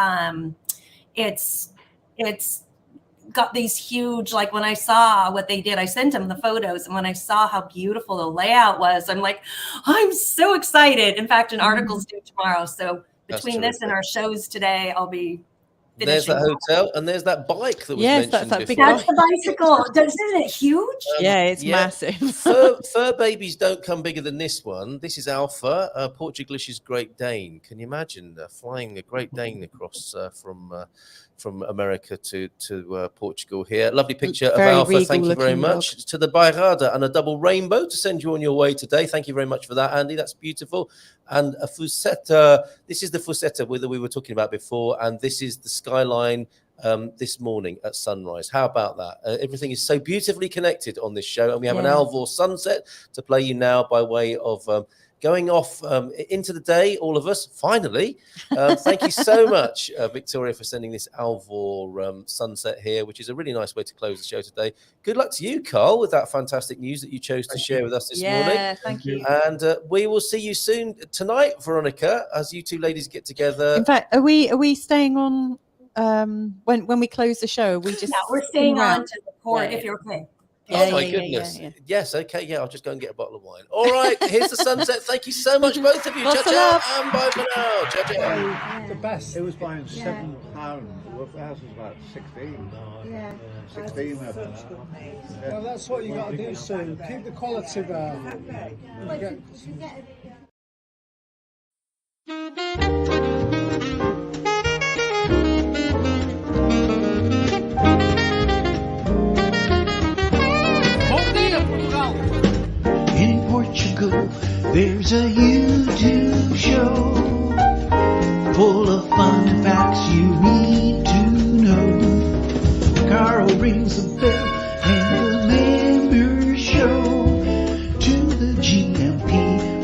got these huge, like when I saw what they did, I sent them the photos, and when I saw how beautiful the layout was, I'm like, I'm so excited. In fact, an article's due tomorrow. So between this and our shows today, I'll be finishing. There's that hotel, and there's that bike that was mentioned that's the bicycle. Isn't it huge? Yeah, it's massive. Fur babies don't come bigger than this one. This is Alpha, Portugalish's Great Dane. Can you imagine flying a Great Dane across from America to Portugal here? Lovely picture of Alpha. Thank you very much. To the Bairrada and a double rainbow to send you on your way today. Thank you very much for that, Andy. That's beautiful. And a Fusetta. This is the Fusetta that we were talking about before, and this is the skyline this morning at sunrise. How about that? Everything is so beautifully connected on this show, and we have an Algarve sunset to play you now by way of going off into the day, all of us, finally. Thank you so much, Victoria, for sending this Algarve sunset here, which is a really nice way to close the show today. Good luck to you, Carl, with that fantastic news that you chose to share with us this morning. Yeah, thank you. And we will see you soon tonight, Veronica, as you two ladies get together. In fact, are we staying on when we close the show? We're staying on to record if you're okay. Oh my goodness. Yes, okay, I'll just go and get a bottle of wine. All right, here's the sunset. Thank you so much, both of you. Ciao, ciao, and bye for now. Ciao, ciao. The best. It was buying £7. Worth ours was about 16. 16. Well, that's what you got to do soon. Keep the quality there. In Portugal, there's a YouTube show full of fun facts you need to know. Carl rings the bell and the members show to the GMP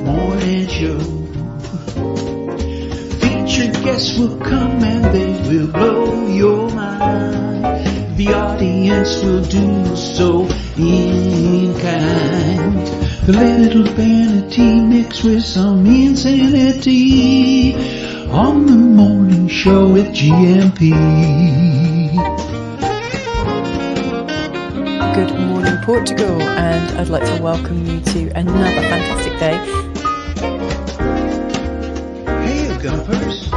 morning show. Featured guests will come and they will blow your mind. The audience will do so in kind. The little vanity mixed with some insanity on the morning show with GMP. Good morning, Portugal, and I'd like to welcome you to another fantastic day. Hey, Gumpers.